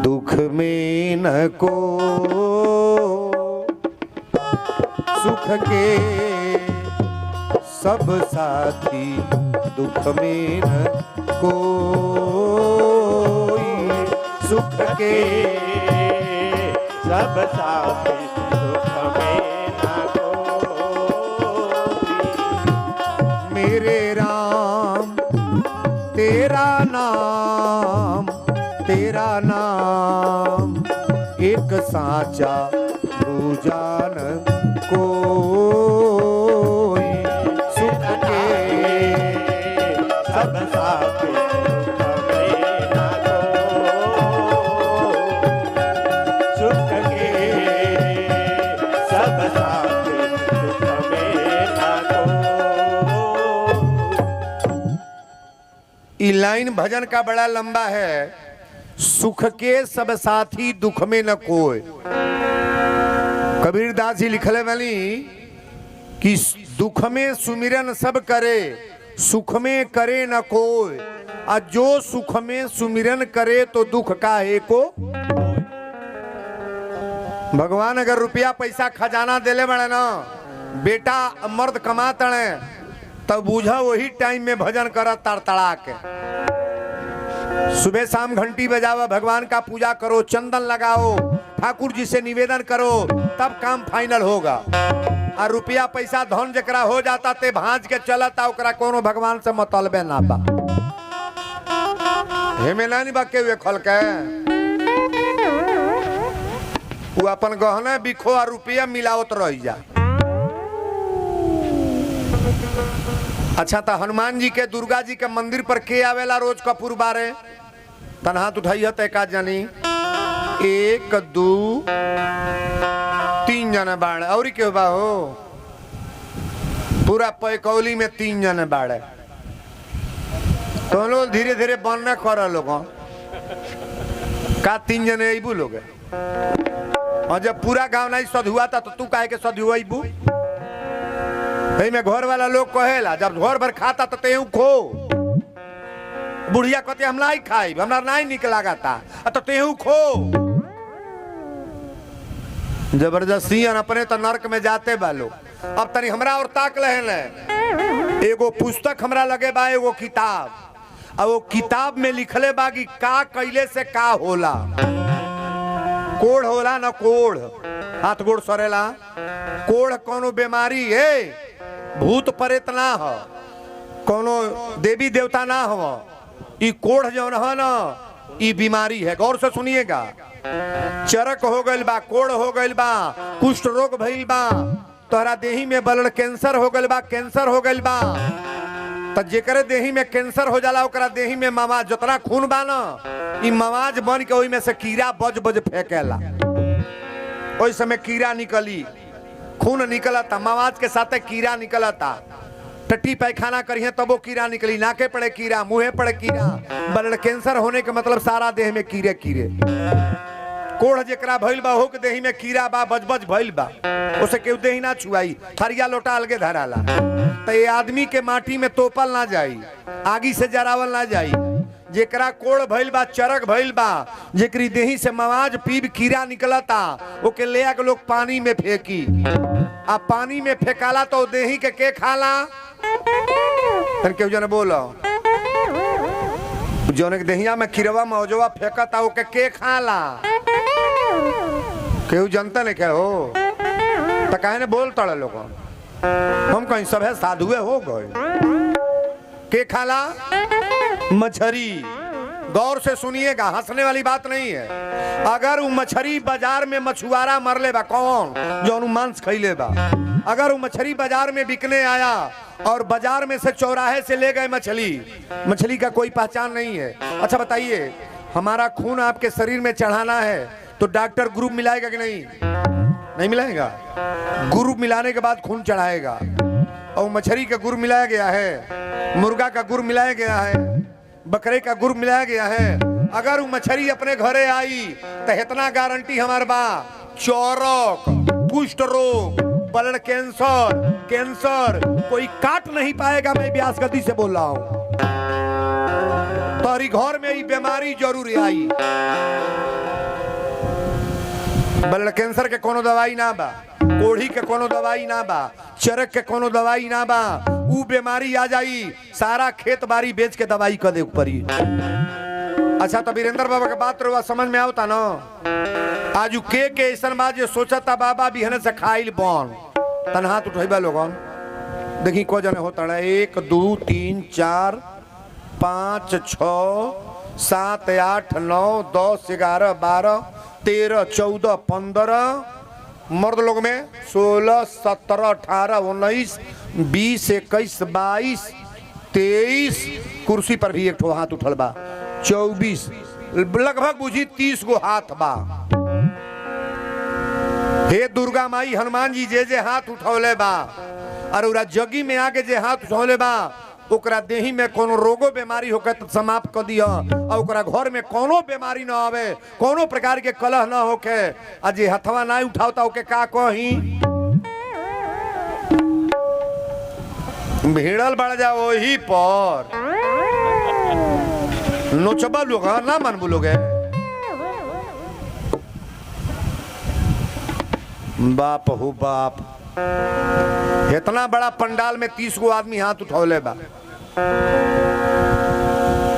दुख में न को, सुख के सब साथी दुख में न कोई, सुख के सब साथी दुख में न कोई। मेरे राम तेरा नाम एक साचा भूजान कोई, सुख के सब साथी दुख में न कोई, सुख के सब साथी दुख में न कोई। ये लाइन भजन का बड़ा लंबा है। सुख के सब साथी दुख में न कोई। कबीरदास जी लिखले वाली कि दुख में सुमिरन सब करे, सुख में करे न कोई। और जो सुख में सुमिरन करे तो दुख का है को। भगवान अगर रुपया पैसा खजाना देले बड़े ना, बेटा मर्द कमाते तब बूझा वही टाइम में भजन कर तड़तड़ा के। सुबह शाम घंटी बजाओ, भगवान का पूजा करो, चंदन लगाओ, ठाकुर जी से निवेदन करो, तब काम फाइनल होगा। और रुपया पैसा धन जकरा हो जाता ते भांज के चलता, ओकरा कोनो भगवान से मतलबे ना बा। हेमे नानी बा के खल के वो अपन गहने बिखो और रुपया मिलावत रह जा। अच्छा, तो हनुमान जी के, दुर्गा जी के मंदिर पर के आवेला रोज कपूर बारे? तन हाथ उठाइए तो एक जानी, 1 2 3 जने बाड़े। और क्यों बा हो? पूरा पैकौली में 3 जने बाड़े। तो लोग धीरे धीरे बनने कर लोग का 3 जने अबू लोग। और जब पूरा गांव नहीं सद हुआ था तो तू काहे के सद हुआ अबू? में घर वाला लोग कहेला, जब घर भर खाता तो तेहू खो। बुढ़िया कहते हम नहीं खाई, हमरा नहीं निक लागता, तो तेहू खो। जबरदस्ती अपने तो नरक में जाते बा लोग। अब तनी हमरा और ताक लहे, एगो पुस्तक हमरा लगे बा, एगो किताब। अब वो किताब में लिखले बा कि का कैले से का होला। कोढ़ होला न कोढ़, हाथ गोड़ सरेला। कोढ़ कोनो बीमारी है, भूत प्रेत ना हो, कोनो देवी देवता ना हो। ई कोढ़ जौन है ना, ई बीमारी है। गौर से सुनिएगा। चरक हो गइल बा, कोढ़ हो गइल बा, कुष्ठ रोग भइल बा, तोहरा देही में ब्लड कैंसर हो गइल बा, कैंसर हो गइल बा। तो जेकरे देही में कैंसर हो जाला, ओकरा देही में मवाज, जितना खून बा ना, ई मवाज बन के ओई में से कीड़ा बज बज फेंकेला। ओई समय कीड़ा निकली, खून निकलता, मवाज के साथ कीड़ा निकलता। टट्टी पैखाना करिए तब वो कीड़ा निकली, नाके पड़े कीड़ा, मुंहे पड़े कीड़ा। ब्लड कैंसर होने के मतलब सारा देह में कीड़े कीड़े। कोढ़ जेकरा भइल बा, हो के देही में कीड़ा बा, बजबज भइल बा, उसे केहू देही ना छुआई, थरिया लोटा अलगे धराला। तो ये आदमी के माटी में तोपल ना जाई, आगी से जरावल ना जाई। जेकरा कोढ़ भइल बा, चरक भइल बा, जेकरी देही से मवाज पीब कीड़ा निकलता, ओके ले आके लोग पानी में फेंकी। आ पानी में फेंकाला तो देही के खाला? तन केहू जने बोलो, जौन के देहिया में कीड़वा मौजवा फेंकता, ओके के खाला? केहू जनता नहीं क्या हो? तो काहे ने बोल तड़े लोग? हम कहीं सब है साधुए हो गए। के खाला? मछली। गौर से सुनिएगा, हंसने वाली बात नहीं है। अगर वो मछली बाजार में मछुआरा मरले बा, कौन जो मांस खैले बा, अगर वो मछली बाजार में बिकने आया और बाजार में से चौराहे से ले गए मछली, मछली का कोई पहचान नहीं है। अच्छा बताइए, हमारा खून आपके शरीर में चढ़ाना है तो डॉक्टर ग्रुप मिलाएगा कि नहीं? नहीं मिलाएगा। ग्रुप मिलाने के बाद खून चढ़ाएगा। और मछली का गुड़ मिलाया गया है, मुर्गा का गुड़ मिलाया गया है, बकरे का गुड़ मिलाया गया है। अगर वो मछली अपने घरे आई तो इतना गारंटी हमारे बा, चौरक, कुष्ठ रोग, ब्लड कैंसर कोई काट नहीं पाएगा। मैं व्यास गति से बोल रहा हूं। तोहरी घर में ये बीमारी जरूर आई। ब्लड कैंसर के कोनो दवाई ना बा, कोढ़ी के कोनो दवाई ना बा, चरक के कोनो दवाई ना बा। ऊ बीमारी आ जाई, सारा खेत बाड़ी बेच के दवाई कर दे पड़ी। अच्छा, तो वीरेंद्र बाबा के बात रहुआ समझ में आवता ना? आज के ऐसा बात जो सोचता बाबा बिहने से खाइल बन, तन हाथ उठेबा लोगन। देखी को जने होता है, 1 2 3 4 5 6 7 8 9 10 11 12 13 14 15 मर्द लोग में 16 17 18 19 20 21 22 23 कुर्सी पर भी एक ठो हाथ उठल बा, 24 लगभग बुझी 30 गो हाथ बा। हे दुर्गा माई, हनुमान जी जे हाथ उठौले बा और उरा जगी में आके जे हाथ उठौले बा, ओकरा देही में कोनो रोगो बीमारी होके तो समाप्त कर दिया। और ओकरा घर में कोनो बीमारी ना आवे, कोनो प्रकार के कलह ना होके। आ जे हथवा ना उठावता ओके का कही? भिड़ल बढ़ जा वही पर नोचबा लोग ना मन बोलोगे। बाप हो बाप, इतना बड़ा पंडाल में 30 गो आदमी हाथ उठौले बा।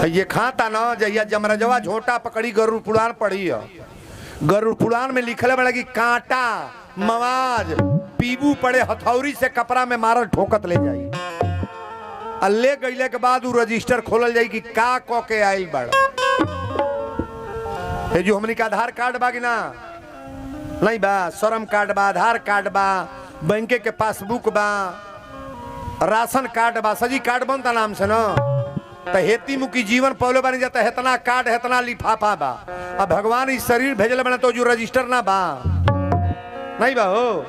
ये खाता ना जहिया जमरजवा झोटा पकड़ी गरुड़ पुराण पढ़ी है। गरुड़ पुराण में लिखल बड़ा कि कांटा मवाज पीबू पड़े हथौरी से कपड़ा में मारल ठोकत ले जाई। ले गईले के बाद वो रजिस्टर खोलल जाई कि का क के आइल बड़ा। ये जो हमनी का आधार कार्ड बा कि ना नहीं बा, श्रम कार्ड बा, आधार कार्ड बा, बैंक के पासबुक बा, राशन कार्ड बा, सजी कार्ड बनता नाम से ना। तो हेती मुखी जीवन पहले बन जाता है, इतना कार्ड इतना लिफाफा बा। अब भगवान इस शरीर भेजले बना तो जो रजिस्टर ना बा नहीं बा हो,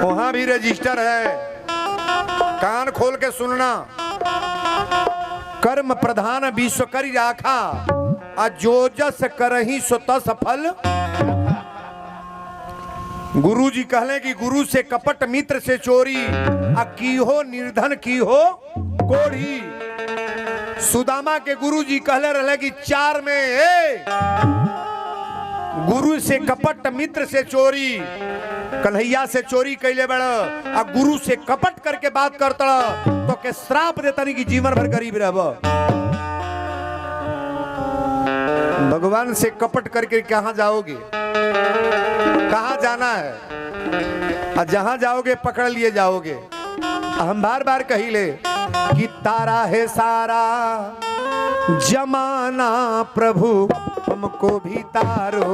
वहां भी रजिस्टर है। कान खोल के सुनना। कर्म प्रधान विश्व करी राखा, जो जस करही सो तस फल। गुरु जी कहले कि गुरु से कपट मित्र से चोरी, की हो निर्धन की हो कोढ़ी। सुदामा के गुरु जी कहले रहे कि 4 में गुरु से कपट मित्र से चोरी। कन्हैया से चोरी कैले बड़ आ गुरु से कपट करके बात करता तो के श्राप देता नहीं कि जीवन भर गरीब रहब। भगवान से कपट करके कहां जाओगे, कहां जाना है, और जहां जाओगे पकड़ लिए जाओगे। हम बार बार कही ले कि तारा है सारा जमाना प्रभु हमको भी तारो।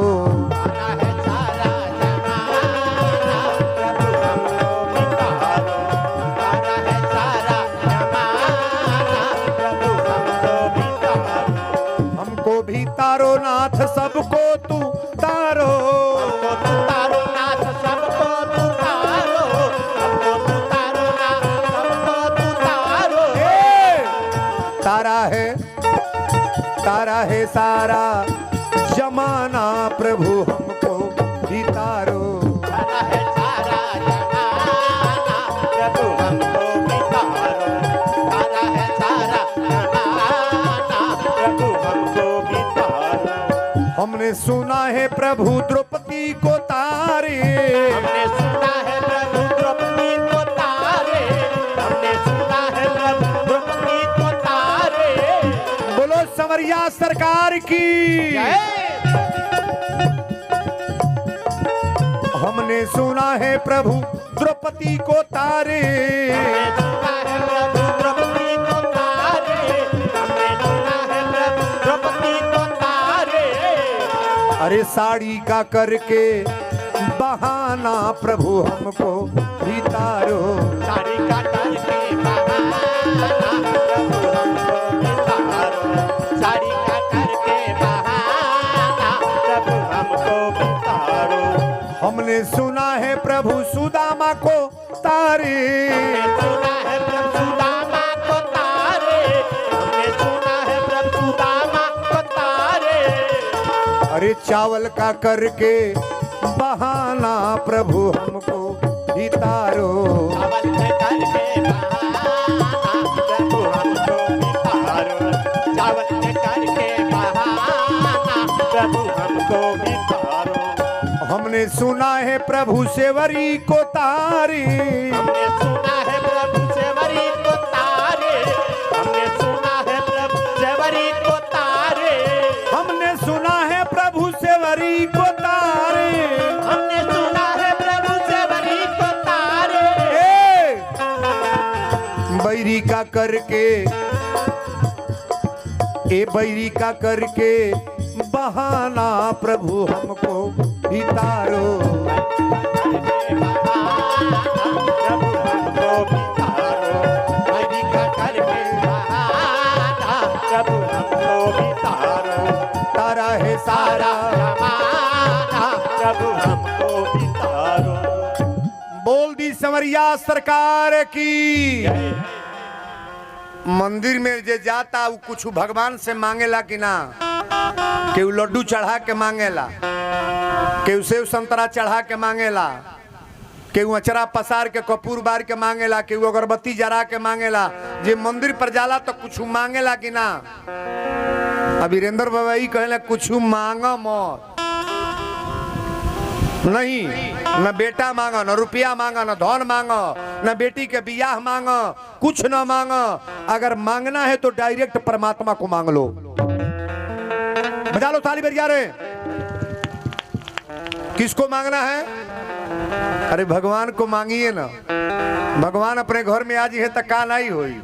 हमको भी तारो नाथ सबको तू तारो। तारो नाथ सबको तू तारो, हमको तू तारो नाथ सबको तू तारो। तारा है सारा जमाना प्रभु हमको भी तारो। तारा है सारा जमाना प्रभु हमको भी तारो। तारा है सारा जमाना प्रभु हमको भी तारो। हमने सुना है प्रभु द्रौपदी को तारे। हमने सुना है प्रभु द्रौपदी को तारे। हमने सुना है प्रभु द्रौपदी को तारे। बोलो संवरिया सरकार की। हमने सुना है प्रभु द्रौपदी को तारे। हमने सुना है प्रभु द्रौपदी को तारे। हमने सुना है प्रभु द्रौपदी को तारे। अरे साड़ी का करके बहाना प्रभु हमको भी तारो। साड़ी का करके बहाना प्रभु हमको भी तारो। साड़ी का करके बहाना प्रभु हमको भी तारो। हमने सुना है प्रभु सुदामा को तारे। हमने सुना है प्रभु सुदामा को तारे। हमने सुना है प्रभु सुदामा को तारे। अरे चावल का करके बहाना प्रभु हमको भी तारो। चावल के करके बहाना प्रभु हमको भी तारो। चावल के करके बहाना प्रभु हमको भी तारो। हमने सुना है प्रभु सेवरी को तारे। हमने सुना है प्रभु सेवरी को तारे। हमने सुना है प्रभु सेवरी को तारे। हमने सुना है प्रभु सेवरी को तारे। हमने सुना है प्रभु सेवरी को तारे। बैरी का करके बैरी का करके बहाना प्रभु हमको भी तारो। प्रभु हमको भी तारो। बैरी का करके बहाना प्रभु हमको भी तारो। तारा है सारा जमाना प्रभु हमको भी तारो। बोल दी संवरिया सरकार की। मंदिर में जे जाता वो कुछ भगवान से मांगेला कि ना? केहू लड्डू चढ़ा के मांगेला, केहू सेव संतरा चढ़ा के मांगेला, केहू अचरा पसार के कपूर बार के मांगेला, केहू अगरबत्ती जरा के मांगेला। जे मंदिर पर जाला तो कुछ मांगेला कि ना? अब वीरेंद्र बाबा ही कहले कुछ मांगा मत, नहीं, न बेटा मांगा, न रुपया मांगा, न धन मांगा, न बेटी के बियाह मांगा, कुछ न मांगा। अगर मांगना है तो डायरेक्ट परमात्मा को मांग लो। बजा लो ताली बजा रहे। किसको मांगना है? अरे भगवान को मांगिए ना। भगवान अपने घर में आज है तो का नहीं होई।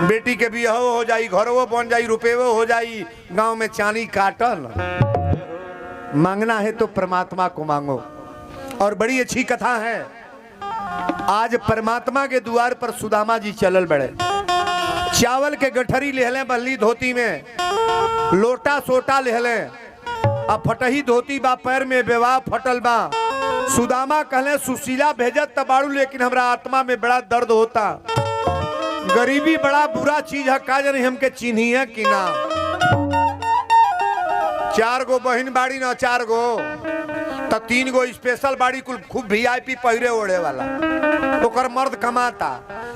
बेटी के बियाह हो जाई, घरों बन जाई, रुपये हो जाई, गांव में चानी काटल। मांगना है तो परमात्मा को मांगो। और बड़ी अच्छी कथा है। आज परमात्मा के द्वार पर सुदामा जी चलल बड़े। चावल के गठरी लेहले बल्ली धोती में, लोटा सोटा लेहले, अब फटही धोती बा, पैर में बेवा फटल बा। सुदामा कहले सुशीला भेजत तबाड़ू, लेकिन हमरा आत्मा में बड़ा दर्द होता। गरीबी बड़ा बुरा चीज है, का जानी हमके चिन्ही है कि ना। 4 गो बहन बाड़ी ना, 4 गो तो 3 गो स्पेशल बाड़ी, कुल खूब VIP पहिरे ओढ़े वाला, ओकर मर्द कमाता।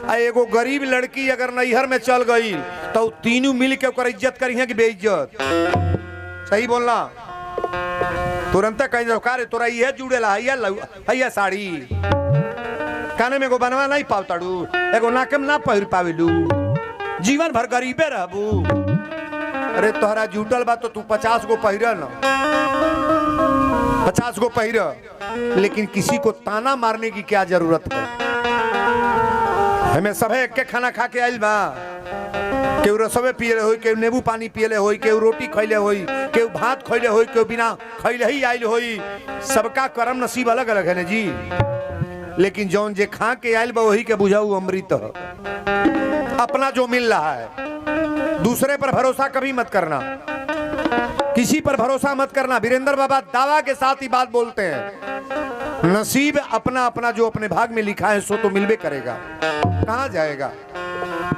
आ एगो गरीब लड़की अगर नैहर में चल गई तो तीनों मिल के ओकर इज्जत करी है कि बेइज्जत? सही बोलना। तुरंत कहीं रे तोरा ये जुड़ेला हैया साड़ी काने में एगो बनवा नहीं पावताड़ू, एगो नाके में ना पहिर पावेलू, जीवन भर गरीबे रहबू। अरे तोहरा जुटल बा तो तू 50 गो पहिर न, 50 गो पहिर, लेकिन किसी को ताना मारने की क्या जरूरत है? हमें सब एक के खाना खा के आइल बा। केहू रसवे पियले होई, केहू नींबू पानी पियले होई, केहू रोटी खैले होई, केहू भात खैले होई, केहू बिना खैले ही आइल होई। सबका कर्म नसीब अलग अलग है ना जी। लेकिन जौन जे खा के आइल बा वही के बुझाऊ अमृत। अपना जो मिल रहा है, दूसरे पर भरोसा कभी मत करना, किसी पर भरोसा मत करना। वीरेंद्र बाबा दावा के साथ ही बात बोलते हैं, नसीब अपना अपना जो अपने भाग में लिखा है सो तो मिलबे करेगा, कहां जाएगा।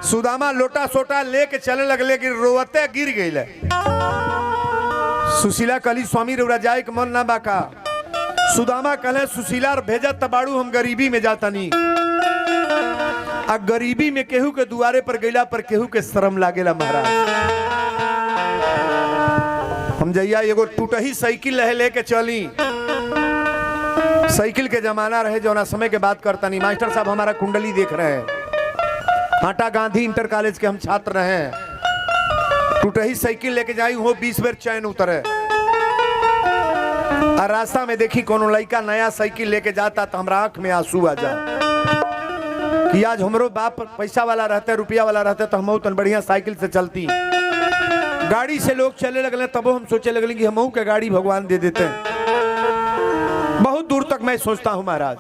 सुदामा लोटा सोटा लेके चले लगले, लेकिन रोवते गिर गई। सुशीला कली स्वामी रउरा जाए के मन ना बाका। सुदामा कहले सुशीला भेजत तबाड़ू, हम गरीबी में जाता नहीं। आ गरीबी में केहू के दुआरे पर गईला पर केहू के शर्म लागेला महाराज। हम जइया एगो टूटही साइकिल रहे लेके चली। साइकिल के जमाना रहे, जो ना समय के बात करता नहीं। मास्टर साहब हमारा कुंडली देख रहे हैं, हाटा गांधी इंटर कॉलेज के हम छात्र रहे। टूटही साइकिल लेके जाई हो, 20 बेर चैन उतरे। और रास्ता में देखी कोनो लड़का नया साइकिल लेके जाता तो हमरा आंख में आंसू आ जा कि आज हमरो बाप पैसा वाला रहते, रुपया वाला रहते तो हम तन बढ़िया साइकिल से चलती। गाड़ी से लोग चले लगले, तब हम सोचे लगले कि हम के गाड़ी भगवान दे देते हैं। बहुत दूर तक मैं सोचता हूँ महाराज।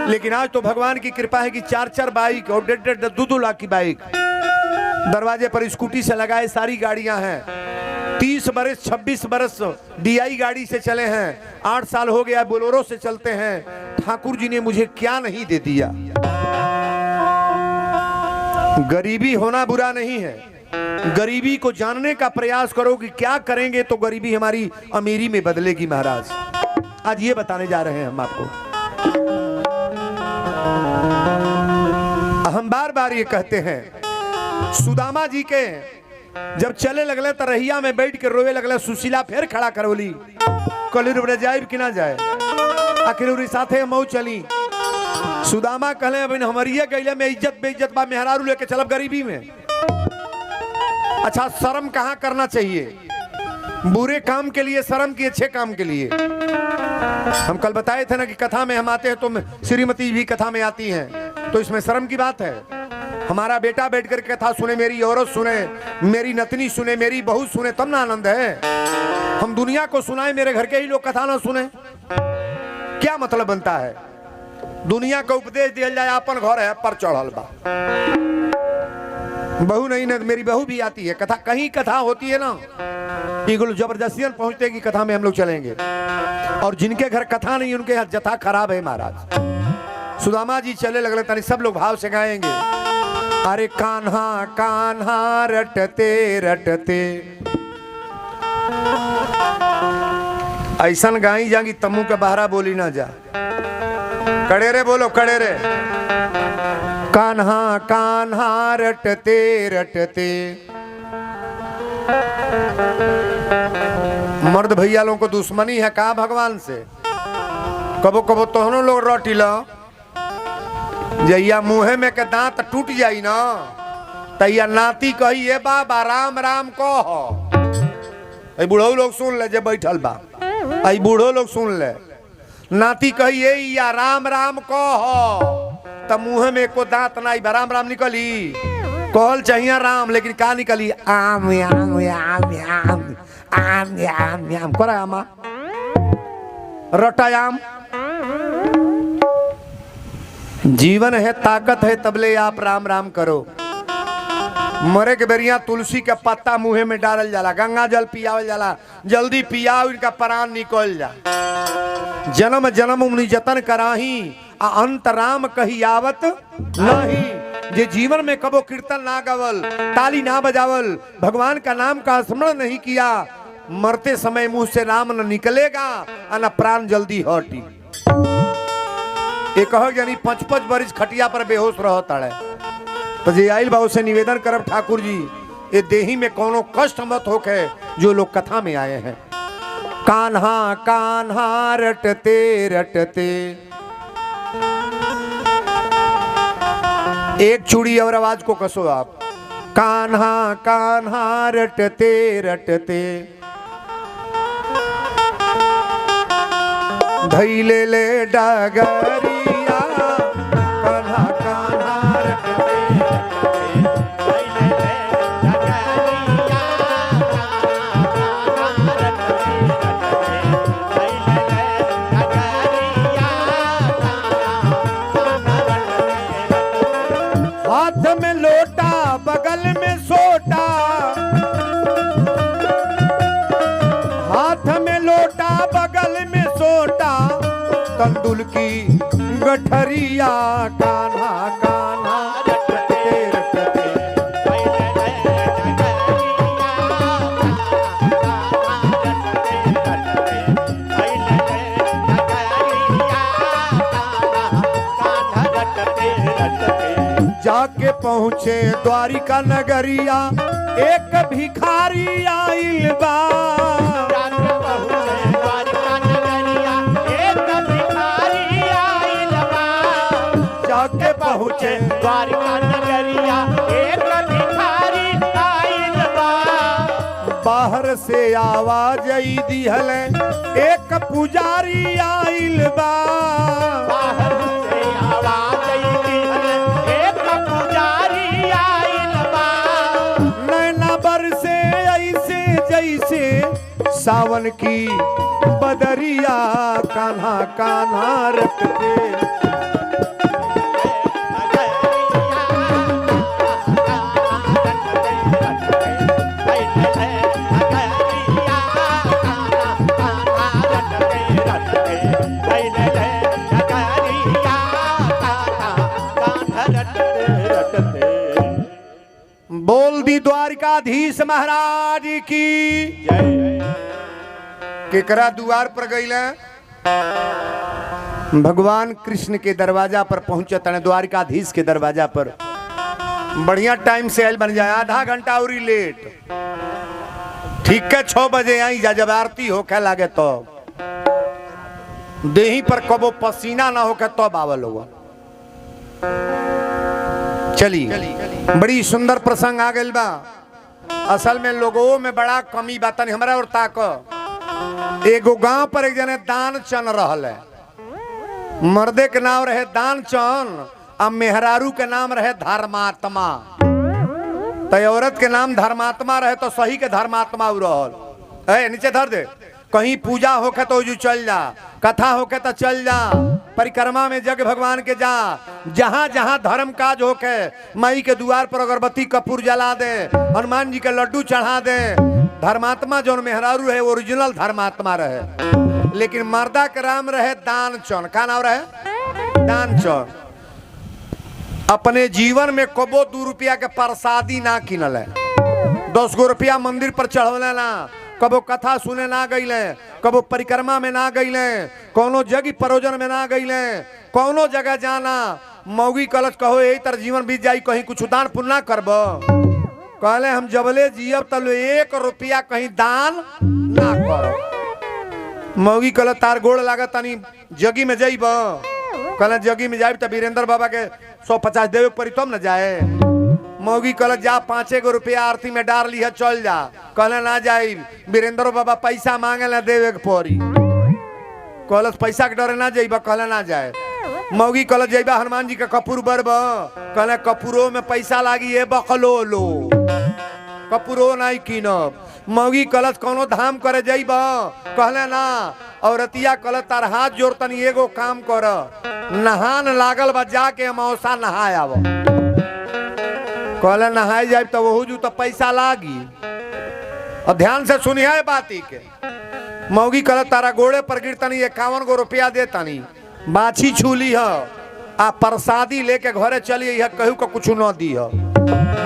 लेकिन आज तो भगवान की कृपा है कि 4-4 बाइक और 1.5 2-2 लाख की बाइक दरवाजे पर स्कूटी से लगाए सारी गाड़ियां हैं। 30 बरस 26 बरस DI गाड़ी से चले हैं, 8 साल हो गया बोलेरो से चलते हैं। ठाकुर जी ने मुझे क्या नहीं दे दिया। गरीबी होना बुरा नहीं है, गरीबी को जानने का प्रयास करो कि क्या करेंगे तो गरीबी हमारी अमीरी में बदलेगी महाराज। आज ये बताने जा रहे हैं हम आपको। हम बार बार ये कहते हैं, सुदामा जी के जब चले लगले तो रहिया में बैठ के रोवे लगले। सुशीला फिर खड़ा करवली, कल जाए कि ना जाए, आखिर उरी साथे मऊ चली। सुदामा कहले अब हमारिये गईले में इज्जत बेइज्जत बा, मेहरारू लेके चलब गरीबी में। अच्छा शर्म कहाँ करना चाहिए, बुरे काम के लिए शर्म की, अच्छे काम के लिए। हम कल बताए थे ना कि कथा में हम आते हैं तो श्रीमती भी कथा में आती हैं, तो इसमें शर्म की बात है। हमारा बेटा बैठकर कथा सुने, मेरी औरत सुने, मेरी नतनी सुने, मेरी बहू सुने, तब ना आनंद है। हम दुनिया को सुनाए, मेरे घर के ही लोग कथा ना सुने, क्या मतलब बनता है। दुनिया का उपदेश दिया जाए, अपन घर है पर चढ़ल बा। बहू नहीं ना, मेरी बहू भी आती है कथा, कहीं कथा होती है ना, जबरदस्ती पहुंचते कि कथा में हम लोग चलेंगे। और जिनके घर कथा नहीं उनके यहाँ जथा खराब है महाराज। सुदामा जी चले लगले, तनी सब लोग भाव से गाएंगे। अरे कान्हा कान्हा रटते रटते, ऐसन गाई जागी तम्मू के बहरा बोली ना जा। कड़े रे बोलो कड़े रे। कान्हा कान्हा रटते रटते, मर्द भैया लोगों को दुश्मनी है का भगवान से। कबो कबो तोहनो लोग रोटी लो, जैया मुँहे में के दांत टूट जाई ना, तैया नाती कही ए बाबा राम राम कहो। ऐ बूढ़ो लोग सुन ले, जे बैठल बा ऐ बूढ़ो लोग सुन ले। नाती कही ए या राम राम कहो, तब मुँह में को दांत नहीं बा, राम राम निकली। कहल चाहिए राम, लेकिन का निकली आम आम आम आम आम आम आम करा आमा रटायाम। जीवन है ताकत है तबले आप राम राम करो। मरे के बेरिया तुलसी के पत्ता मुंह में डालल जाला, गंगा जल पियावल जाला, जल्दी पियाओ इनका प्राण निकल जा। जन्म जन्म उन्हीं जतन कराही आ अंत राम कही आवत नहीं। जे जीवन में कबो कीर्तन ना गावल, ताली ना बजावल, भगवान का नाम का स्मरण नहीं किया, मरते समय मुंह से राम न निकलेगा और न प्राण जल्दी हटी। एक यानी 5-5 बरिस खटिया पर बेहोश रहता है। तो जे आइल बाबू से निवेदन करब ठाकुर जी, ये देही में कोनो कष्ट मत होके जो लोग कथा में आए हैं। कान्हा कान्हा रटते रटते, एक चूड़ी और आवाज को कसो आप। कान्हा कान्हा रटते रटते, धैले ले डगरिया, कान्हा कान्हा रटते हाथ में लोटा बगल में सोटा, हाथ में लोटा बगल में सोटा, तंदुल की गठरिया, कान्हा कान्हा रटते रटते। जाके पहुँचे द्वारिका नगरिया, एक भिखारी आइल बा। जाके पहुँचे द्वारिका नगरिया, एक भिखारी आइल बा। बाहर से आवाज आई दिहल, एक पुजारी आइल बा। बाहर से आवाज आई दिहल, एक पुजारी आइल बा। नैना बरसे ऐसे जैसे सावन की बदरिया, कान्हा कान्हा रटते। बोल दी द्वारिकाधीश महाराज की जय। केकरा द्वार पर गईले? भगवान कृष्ण के दरवाजा पर पहुंचे तने, द्वारिकाधीश के दरवाजा पर। बढ़िया टाइम से आयल बन जाए, आधा घंटा और लेट। ठीक है 6 बजे आई जा, जब आरती होके लागे तो देही पर कबो पसीना ना होके तो बावल हुआ। चली बड़ी सुंदर प्रसंग आ गइल बा। असल में लोगों में बड़ा कमी बात नहीं हमारा। और ताक एगो गांव पर एक जने दान चन रहल है। मर्दे के नाम रहे दान चन, अब मेहरारू के नाम रहे धर्मात्मा। तो औरत के नाम धर्मात्मा रहे तो सही के धर्मात्मा उ रहल। ए नीचे धर दे। कहीं पूजा होके तो जो चल जा, कथा होके तो चल जा, परिक्रमा में जग भगवान के जा, जहां जहां धर्म काज होके माई के द्वार पर अगरबत्ती कपूर जला दे, हनुमान जी के लड्डू चढ़ा दे। धर्मात्मा जो मेहरारू है ओरिजिनल धर्मात्मा रहे। लेकिन मर्दा के नाम रहे दान चौन। का नाम रहे? दान चौन। अपने जीवन में कबो 2 रुपया के प्रसादी ना किनल है, 10 गो रुपया मंदिर पर चढ़ौले ना, कबो कथा सुने ना गईले, कबो परिक्रमा में ना गईले, कोनो जग परोजन में ना गईले, कौनो जगह जाना मौगी कलश कहो यही तर जीवन बीत जाई कहीं कुछ दान पुण्य ना करब कहले हम जबले जियब तब 1 रुपया कहीं दान ना कर। मौगी कहल तार गोड़ लागत तनी जगी में जाइब कहले जगी में जाइब तो वीरेंद्र बाबा के 150 देवे पड़ी तब न जाए। मौगी कहल जा 5 रुपया आरती में डाल लिया चल जा कहले ना जाई वीरेंद्र बाबा पैसा मांगे ला देवे के पड़ी कहल पैसा के डरे ना जाइब कहले ना जाए। मौगी कहल जाइबा हनुमान जी के कपूर बरब कहले कपूरो में पैसा लागी है बकलो लो कपूरो नहीं कीनब। मौगी कलश कोनो धाम करे जाइब कहले ना औरतिया कल तार हाथ जोड़ तनी एगो काम कर नहान लागल बा जाके अमावसा नहाए आव कहले नहाए जाए तो वहू जू तो पैसा लागी। और ध्यान से सुनिए बाती के मौगी कल तारा गोड़े पर गिर तनी 51 रुपया दे तनी बाछी छूली है आ प्रसादी लेके घरे चलिए यह कहू को कुछ न दी है।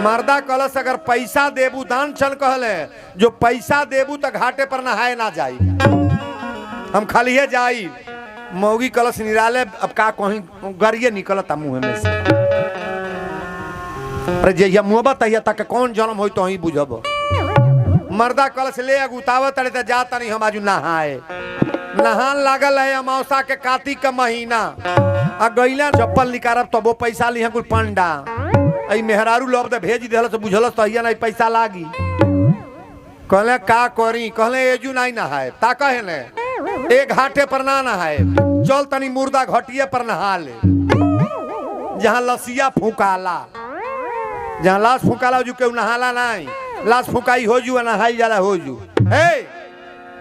मर्दा कलश अगर पैसा देबू दान चल कहले जो पैसा देबू तो घाटे पर नहाए ना जाई हम खाली है जाई। मौगी कलश निराले अब का कहीं गरिए निकलता मुंह में से अरे जे मोहब्बत है तक कौन जन्म हो तो ही बुझब। मर्दा कलश ले उतावत अरे तो जाता नहीं हम आजू नहाए नहान लागल है अमावसा के कार्तिक का महीना आ गईला चप्पल निकारब तब वो पैसा ली कुल पंडा आई मेहरारू लोग तो भेज दिल से बुझल तो नहीं पैसा लागी कहले का करी कहले एजू नहीं नहाए ता कहे ने एक घाटे पर ना नहाए चल तनी मुर्दा घटिए पर नहा ले जहाँ लसिया फूकाला जहाँ लाश फूकाला जो केहू नहाला नहीं लाश फूकाई हो जू नहाई जाला हो जू हे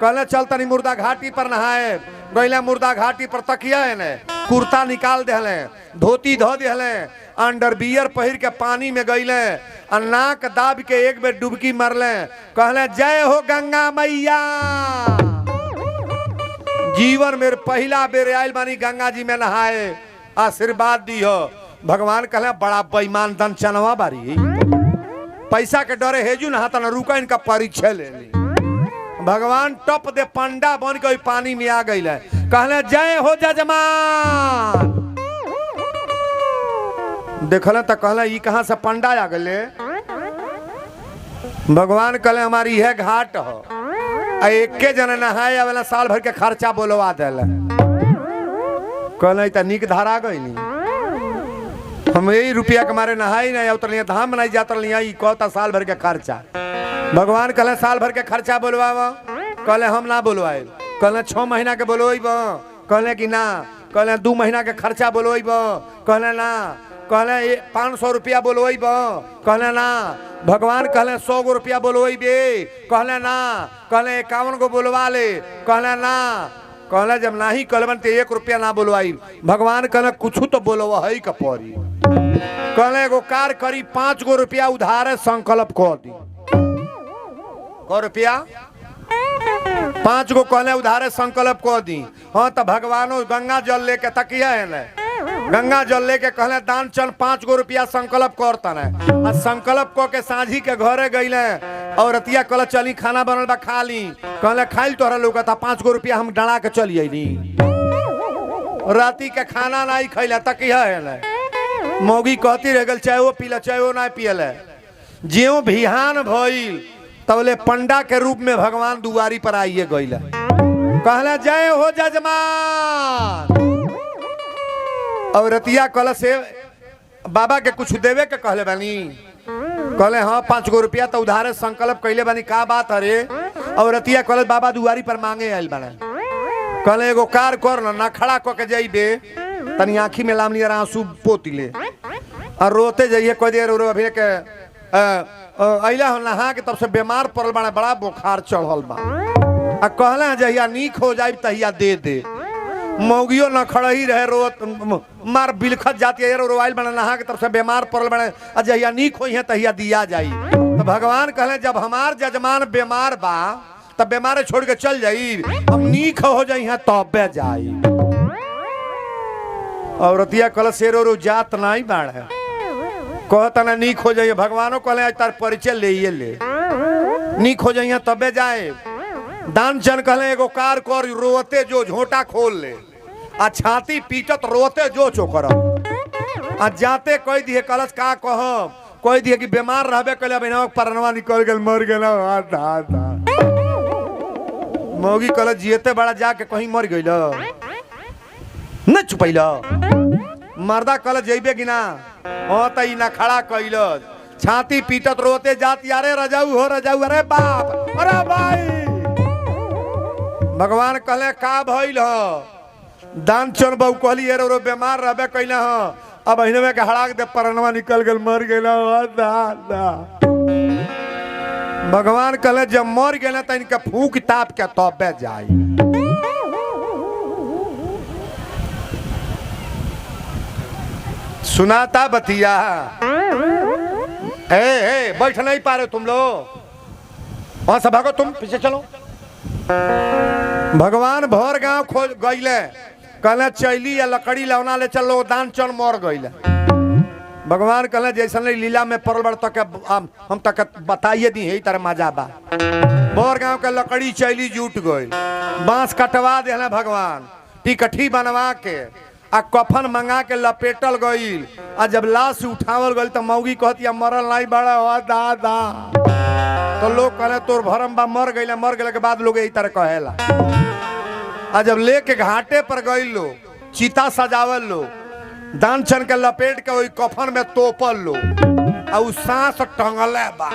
कहले चल तनी मुर्दा घाटी पर नहाए गईला मुर्दा घाटी पर तकिया है ने कुर्ता निकाल देहले धोती धो देहले अंडरवियर पहिर के पानी में गईले और नाक दाब के एक बेर डुबकी मारले कहले जय हो गंगा मैया जीवन मेरे पहला बेर आयल बानी गंगा जी में नहाए आशीर्वाद दी हो। भगवान कहले बड़ा बेईमान दन चनवा बारी पैसा के डरे हेजू नहा तना रुका इनका परीक्षा ले ली। भगवान टप दे पंडा बन के पानी में आ गई कहले जय हो जजमान देखल तो कहले ई कहां से पंडा आ गए। भगवान कहले हमारी यह घाट हो एके जन नहाए आवेला साल भर के खर्चा बोलवा दिल कहले निक धारा गई हम यही रुपया के मारे नहाई नहीं उतर धाम बनाई जात कहता साल भर के खर्चा। भगवान कहले साल भर के खर्चा बोलवाव कहले हम ना बोलवाए कहले 6 महीना के बोलवाइब कहले कि ना कहले 2 महीना के खर्चा बोलवाइब कहले ना कहले 500 रुपया बोलवाइब कहले ना भगवान कहले 100 रुपया बोलवाइबे कहले ना कहले 51 गो बोलवा ले कहले ना कहले जब नाही कहले तो 1 रुपया ना बोलवाई। भगवान कहले कुछ तो बोलवा है का पड़ी कहले एगो कार करी 5 गो रुपया उधारे संकल्प कर दी को रुपया 5 गो कहले उधारे संकल्प कर दी। हाँ तो भगवानो गंगा जल लेके तकिया है ना गंगा जल लेके कहले दान चल 5 गो रुपया संकल्प करता है संकल्प को के साझी के घरे गईले और रतिया कल चली खाना बनल बा खा ली कहले खाइल तोहरा लोग था 5 गो रुपया हम डरा के चली अली राती के खाना नहीं खैला तकिया है ना मौगी कहती रह गल चाहे वो पीला चाहे वो ना पियल ज्यों बिहान भइल तबले पंडा के रूप में भगवान दुआरी पर आइए गईला कहले जय हो जजमान और रतिया कल से बाबा के कुछ देवे के कहले बानी कहले हाँ 5 गो रुपया तो उधारे संकल्प कैले बानी का बात अरे और रतिया कल बाबा दुआरी पर मांगे आयल बने कहले एगो कार कर ना खड़ा क के जाइबे तनी आँखी में लामनी आंसू पोती ले और रोते जाइए कोई देर अभी के अला नहा के तब से बीमार पड़ल बड़ा बड़ा बुखार चढ़ल बा आ कहले जहिया नीक हो जाए तहिया दे दे मौगियो न खड़ही रहे रोत मार बिलखत जाती है रोवाइल बना नहा के तब से बीमार पड़ल बने आ जहिया नीक हो तहिया दिया जाई। तो भगवान कहले जब हमार जजमान बीमार बा तब बीमारे छोड़ के चल जाई हम नीक हो जाई तब जाई। औरतिया कल शेरो रो जात नहीं बाढ़ है कहता ना नीक हो जाइए भगवानों कहले आज तार परिचय ले नीक हो जाइए तबे जाए। दान चन कहले एगो कार कर रोते जो झोटा खोल ले आ छाती पीटत रोते जो चोकर आ जाते कोई दिए कलश का कह कोई दिए कि बीमार रहबे कल बहनवा परनवा निकल गल मर गेला मौगी कल जियते बड़ा जाके कहीं मर गइल न चुपैल मर्दा कल जइबे कि ना हाँ त ना खड़ा कैल छाती पीटत रोते जाती अरे रजाऊ हो रजाऊ अरे बाप अरे भाई भगवान कहले का भइल ह दान चन बहु कहली रे रो बीमार रहबे कैले ह अब हिनवे के हड़ाक दे परनवा निकल गेल मर गेला भगवान कहले जब मर गेले त इनके फूक ताप के तबे जाई सुनाता बतिया ए बैठ नहीं पा रहे तुम लोग वहां से भागो तुम पीछे चलो भगवान भर गांव खोज गईले कहले चैली या लकड़ी लवना ले चलो दान चन मर गईले भगवान कहले जैसन लीला में पड़ल बड़ तक हम तक बताइए दी है तरह मजा बा बोर गांव के लकड़ी चैली जुट गई बांस कटवा देना भगवान टिकठी बनवा के आ कफन मंगा के लपेटल गईल आ जब लाश उठावल गईल तो मौगी कहती मरल नहीं बड़ा हो दादा तो लोग कहले तोर भरम बा मर गईले के बाद लोग यही तरह कहेला आ जब लेके घाटे पर गईल लो चीता सजावल लो दान छन के लपेट के वही कफन में तोपल लो आ उ सांस टंगले बा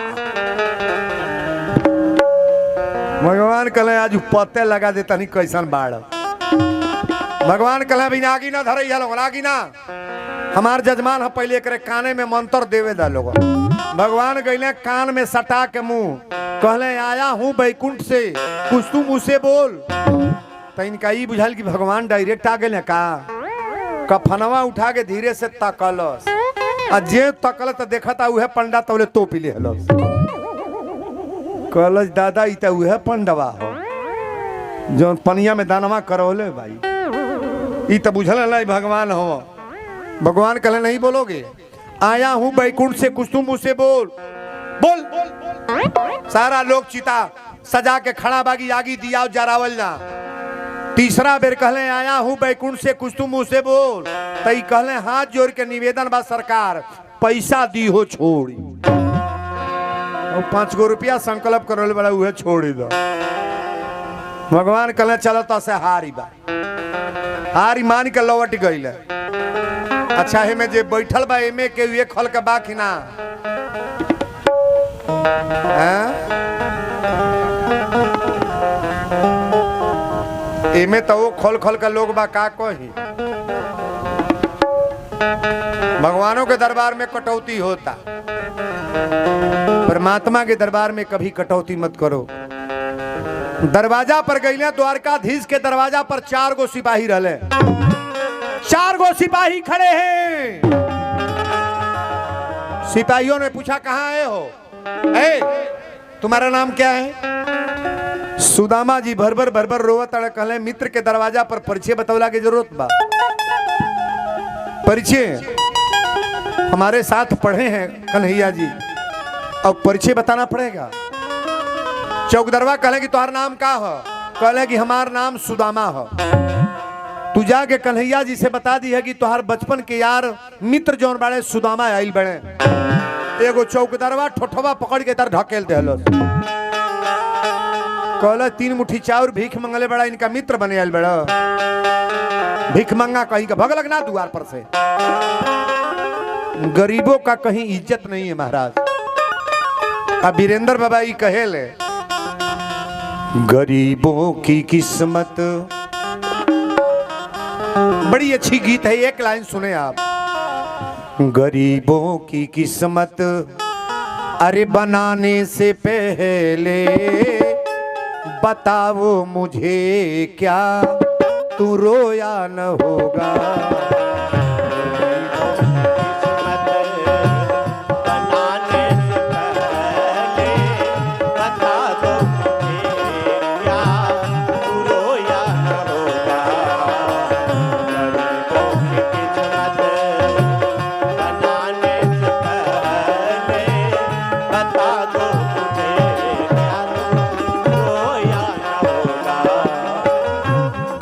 भगवान कहले आज पत्ते लगा दे तनी कैसन बाड़ भगवान कहले बिना आगी ना धरे लोग आगी ना हमार जजमान है पहले करे काने में मंत्र देवे दा लोग भगवान गईले कान में सटा के मुंह कहले आया हूँ बैकुंठ से कुछ तू मुझसे बोल तो इनका ई बुझाल कि भगवान डायरेक्ट आ गए का कफनवा उठा के धीरे से तकलस आ जे तकल तो देखा था उहे पंडा तौले तो पी ले कलस दादा ई तो उहे पंडवा हो जो पनिया में दानवा करौले भाई ई तो बुझल नहीं भगवान हो भगवान कहले नहीं बोलोगे आया हूँ बैकुंठ से कुछ तुम मुझसे बोल बोल सारा लोग चिता सजा के खड़ा बागी आगी दिया जरावल ना तीसरा बेर कहले आया हूँ बैकुंठ से कुछ तुम मुझसे बोल तई कहले हाथ जोड़ के निवेदन बा सरकार पैसा दी हो छोड़ी और 5 गो रुपया संकल्प करोले बड़ा उहे छोड़ी दो भगवान कहले चलो तो से हारी बा हारी मान के लौट गईले अच्छा है में जे बैठल बा एमे के ये खल के बा कि ना एमे तो वो खोल खोल का लोग बा का कही भगवानों के दरबार में कटौती होता परमात्मा के दरबार में कभी कटौती मत करो दरवाजा पर गईले द्वारकाधीश के दरवाजा पर 4 गो सिपाही रहले 4 गो सिपाही खड़े हैं सिपाहियों ने पूछा कहाँ आए हो तुम्हारा नाम क्या है सुदामा जी भर रोवत अड़े कहले मित्र के दरवाजा पर परिचय बतौला की जरूरत बा परिचय हमारे साथ पढ़े हैं कन्हैया जी अब परिचय बताना पड़ेगा चौकदरवा कहले कि तुम्हारा नाम का हो कहले कि हमारा नाम सुदामा हो तू जाके कन्हैया जी से बता दी है कि तुहार बचपन के यार मित्र जौन बाड़े सुदामा आइल बड़े एगो चौकदरवा ठोठवा पकड़ के तर ढकेल देहलो कहले 3 मुट्ठी चाउर भीख मंगले बड़ा इनका मित्र बने आइल बड़ा भीख मंगा कहीं का भगलक ना द्वार पर से गरीबों का कहीं इज्जत नहीं है महाराज अब वीरेंद्र बाबा ये कहेले गरीबों की किस्मत बड़ी अच्छी गीत है एक लाइन सुने आप गरीबों की किस्मत अरे बनाने से पहले बताओ मुझे क्या तू रोया न होगा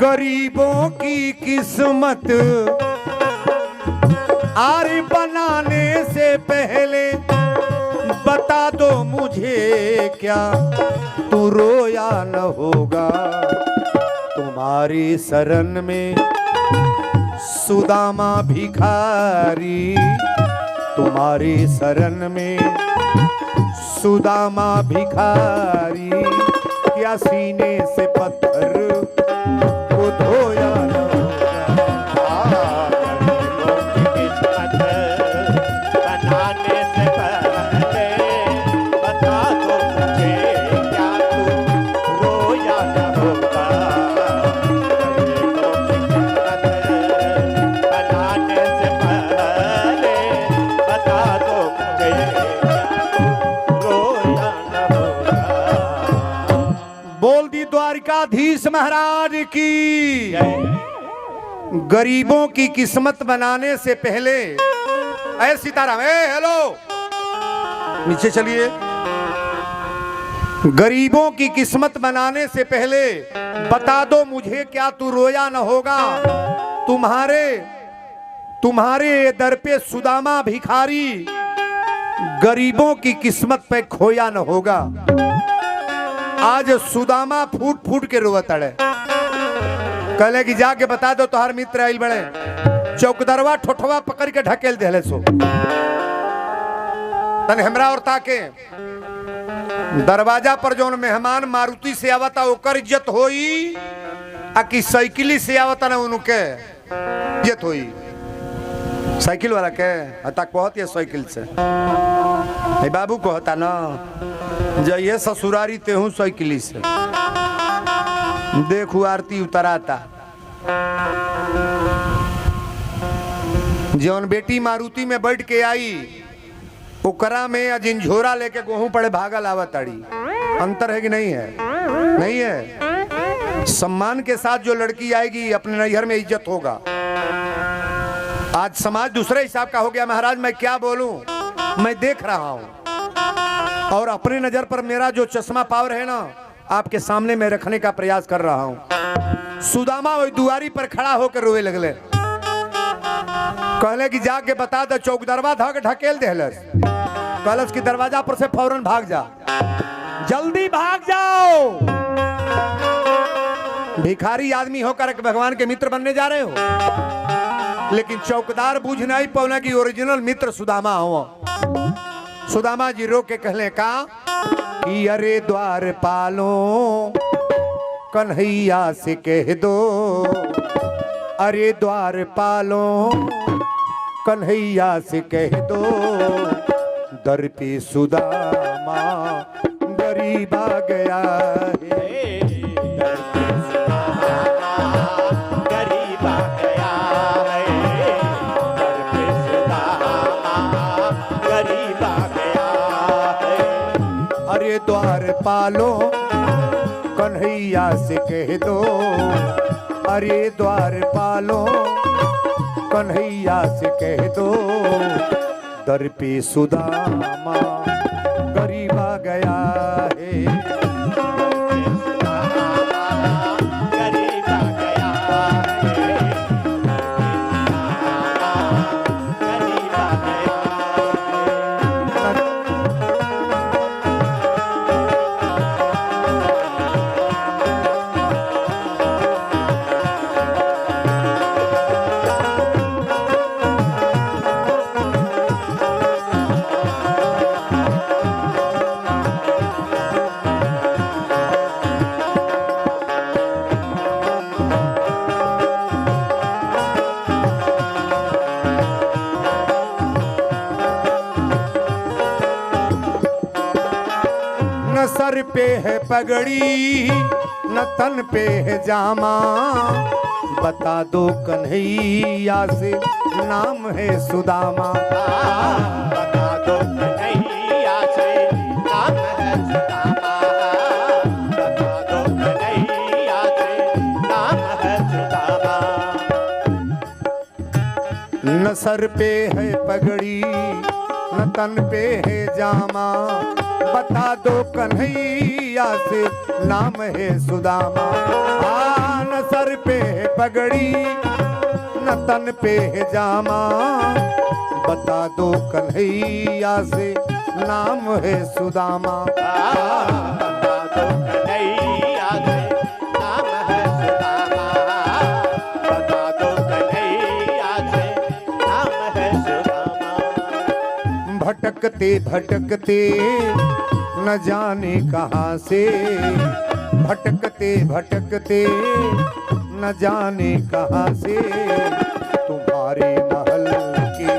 गरीबों की किस्मत आरी बनाने से पहले बता दो मुझे क्या तू रोया न होगा। तुम्हारी शरण में सुदामा भिखारी, तुम्हारी शरण में सुदामा भिखारी, क्या सीने से पत्थर को धोया न बनाने से पहले बता दो मुझे क्या तू रोया न होगा। बनाने से पहले बता दो मुझे क्या तू रोया न होगा। बोल दी द्वारिकाधीश महाराज की। गरीबों की किस्मत बनाने से पहले ऐ सीताराम, हेलो नीचे चलिए। गरीबों की किस्मत बनाने से पहले बता दो मुझे क्या तू रोया न होगा। तुम्हारे दर पे सुदामा भिखारी गरीबों की किस्मत पे खोया न होगा। आज सुदामा फूट फूट के रोवत अड़े, कहले कि जाके बता दो तोहार मित्र आइल बड़े, चौकदरवा ठोठवा पकड़ के ढकेल देले सो। तन हमरा और ताके दरवाजा पर जोन मेहमान मारुति से आवता ओकर इज्जत होई, आ कि साइकिली से आवता ना उनके इज्जत होई। साइकिल वाला के हता कहत ये साइकिल से ए बाबू कहता ना जाइए ससुरारी तेहू साइकिली से देखू आरती उतराता। जौन बेटी मारुति में बैठ के आई ओकरा में अजिंझोरा लेके गेहूं पड़े भागल आवत ताड़ी। अंतर है कि नहीं है? नहीं है। सम्मान के साथ जो लड़की आएगी अपने नैहर में इज्जत होगा। आज समाज दूसरे हिसाब का हो गया महाराज। मैं क्या बोलूं, मैं देख रहा हूं और अपने नजर पर मेरा जो चश्मा पावर है ना आपके सामने मैं रखने का प्रयास कर रहा हूं। सुदामा वही दुआरी पर खड़ा होकर रोए लगले, कहले कि जाके बता दो चौकदरवा धक ढकेल देहलस। कहलस कि दरवाजा पर से फौरन भाग जा, जल्दी भाग जाओ। भिखारी आदमी होकर भगवान के मित्र बनने जा रहे हो, लेकिन चौकदार बूझ नहीं पौना कि ओरिजिनल मित्र सुदामा हो। सुदामा जी रो के कहले का कि अरे द्वार पालो कन्हैया से कह दो, अरे द्वार पालो कन्हैया से कह दो, दर पे सुदामा गरीब आ गया है। दर पे सुदामा गरीब आ गया है। दर पे सुदामा गरीब आ गया है। अरे द्वार पालो कन्हैया से कह दो, अरे द्वार पालो कन्हैया से कह दो, दर पे सुदामा गरीब आ गया है। गरीब आ गया है। गरीब आ गया है। न सर पे है पगड़ी न तन पे है जामा, बता दो कन्हैया से नाम है सुदामा। बता दो कन्हैया से नाम है सुदामा। बता दो कन्हैया से नाम है सुदामा। न सर पे है पगड़ी न तन पे है जामा, बता दो कन्हैया से नाम है सुदामा। न सर पे पगड़ी न तन पे है जामा, बता दो कन्हैया से नाम है सुदामा। बता दो कन्हैया से नाम है सुदामा, बता दो कन्हैया से नाम है सुदामा। भटकते भटकते न जाने कहाँ से, भटकते भटकते न जाने कहाँ से, तुम्हारे महल के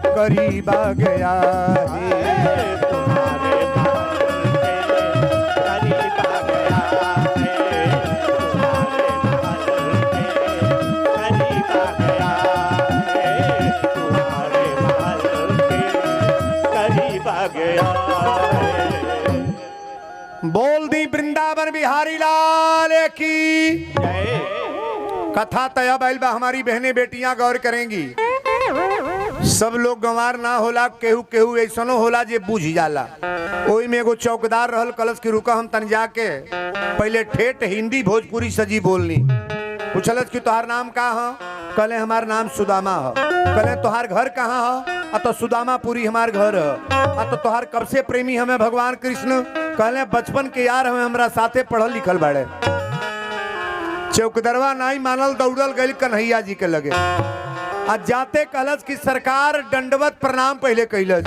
करीब आ गया है। तुम्हारे महल के करीब आ गया है, तुम्हारे महल के करीब आ गया है, तुम्हारे महल के करीब आ गया है। बोल दी वृंदावन बिहारी लाल की जय। कथा तय बैल बा, हमारी बहनें बेटियां गौर करेंगी। सब लोग गंवार ना होला, केहू केहू ऐसनो होला जे बुझ जाला। ओई में एगो चौकीदार रहल, कलश की रुका हम तन जाके पहले ठेठ हिंदी भोजपुरी सजी बोलनी। पूछलस कि तोहार नाम का है? कहले हमार नाम सुदामा है। कहले तोहार घर कहाँ है? तो सुदामापुरी हमार घर है। तो तोहार कब से प्रेमी हमें भगवान कृष्ण? कहले बचपन के यार हमें हमरा साथे पढ़ल लिखल बाड़े। चौकदरवा नहीं मानल, दौड़ल गई कन्हैया जी के लगे। आज जाते कहलस कि सरकार दंडवत प्रणाम पहले कहलस।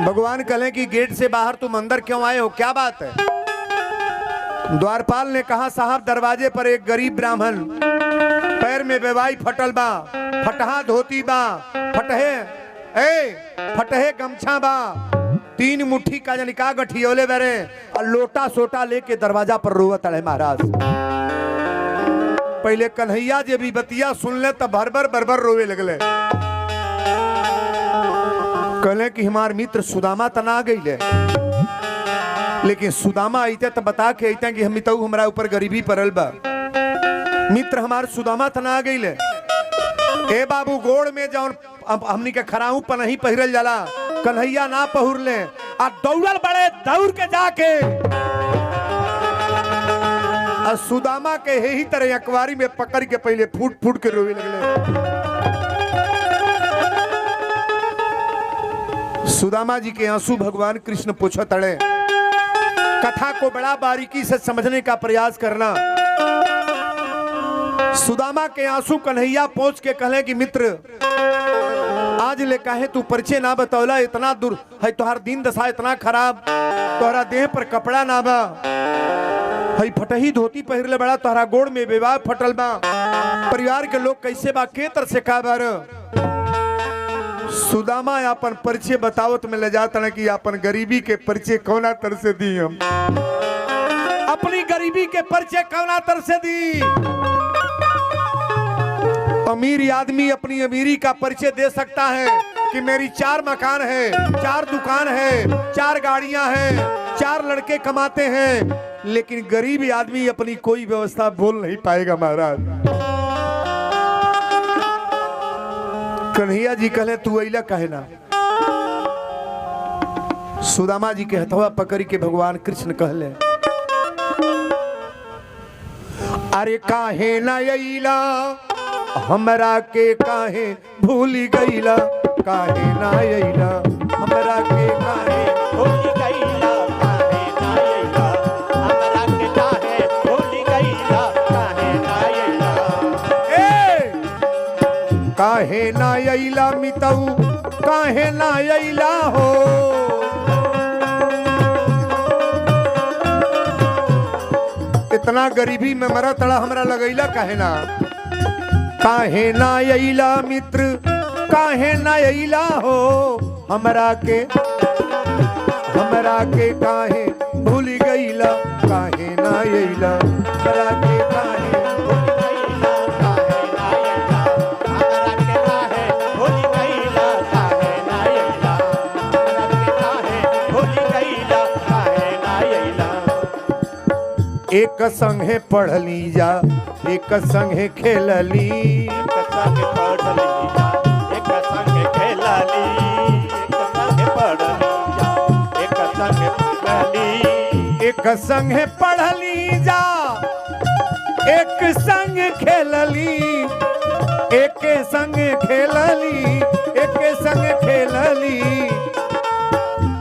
भगवान कहले कि गेट से बाहर तुम अंदर क्यों आए हो, क्या बात है? द्वारपाल ने कहा साहब दरवाजे पर एक गरीब ब्राह्मण, पैर में बेवाई फटल बा, फटहा धोती बा, फटहे गमछा बा, 3 मुट्ठी का जनिका गठियोले बरे और लोटा सोटा लेके दरवाजा पर रोवत है महाराज। पहले कन्हैया जे भी बतिया सुन ले तब भरभर बरबर रोवे लगले। कहले कि हमार मित्र सुदामा तना गई ले, लेकिन सुदामा आते तो बता के आते कि हम तो हमारा ऊपर गरीबी पड़ल बा। मित्र हमार सुदामा तना गई ले। ए बाबू गोड़ में जौन हमनी के खराऊ पनही पहिरल जाला, कन्हैया ना पहुर ले आ दौड़ल बड़े, दौड़ के जाके आ सुदामा के यही तरह अखबारी में पकड़ के पहले फूट फूट के रोवे लगले। सुदामा जी के आंसू भगवान कृष्ण पूछो तड़े। कथा को बड़ा बारीकी से समझने का प्रयास करना। सुदामा के आंसू कन्हैया पहुंच के कहले कि मित्र आज ले काहे तू परिचय ना बतौला, इतना दूर है तोहार दीन दशा इतना खराब, तोहरा देह पर कपड़ा ना बा, है फटही धोती पहिरले बड़ा, तोहरा गोड़ में विवाह फटल बा, परिवार के लोग कैसे बा, के तर से का बार। सुदामा अपन परिचय बतावत में ले जाता ना कि अपन गरीबी के परिचय कौना तर से दी, हम अपनी गरीबी के परिचय कौना तर से दी। अमीर आदमी अपनी अमीरी का परिचय दे सकता है कि मेरी 4 मकान है, 4 दुकान है, 4 गाड़ियां हैं, 4 लड़के कमाते हैं, लेकिन गरीब आदमी अपनी कोई व्यवस्था बोल नहीं पाएगा महाराज। कन्हैया जी कहले तू अइला कहे ना। सुदामा जी के हथवा पकड़ के भगवान कृष्ण कहले अरे काहे ना अइला, हमरा के काहे भूली गईला, काहे ना अइला, हमरा के काहे भूली गईला, काहे ना अइला, हमरा के काहे भूली गईला, काहे ना अइला। काहे ना अइला मितऊ, काहे ना अइला हो, इतना गरीबी में मरा तड़ा हमरा लगैला काहे ना। काहे ना अइला मित्र, काहे ना अइला हो, हमरा के काहे भूल गईला, काहे ना अइला, हमरा के काहे भूली गईला, काहे ना अइला, हमरा के काहे भूली गईला, काहे ना अइला, हमरा के काहे भूली गईला, काहे ना अइला। एक संगे पढ़ली जा, एक संगे खेलली, एक संगे पढ़ली जा, एक संगे खेलली, एक संगे पढ़ली जा, एक संगे खेलली, एक संगे पढ़ली जा, एक संग खेलली, एक संग खेलली, एक संग खेलली,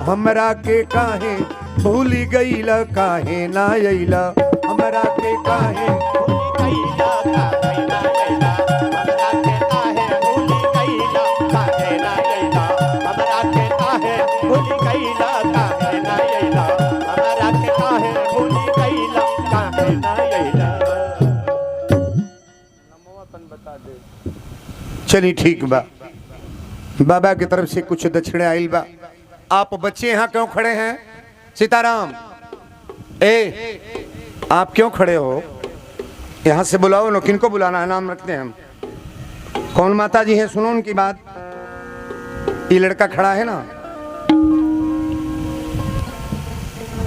हमरा के काहे भूल गईला, काहे ना अइला, हमरा के काहे चली ठीक बा। बाबा की तरफ से कुछ दक्षिणे आइल बा। आप बच्चे यहाँ क्यों खड़े हैं? सीताराम, आप क्यों खड़े हो? यहाँ से बुलाओ ना, किनको बुलाना है, नाम रखते हैं हम। कौन माता जी हैं, सुनो उनकी बात। ये लड़का खड़ा है ना,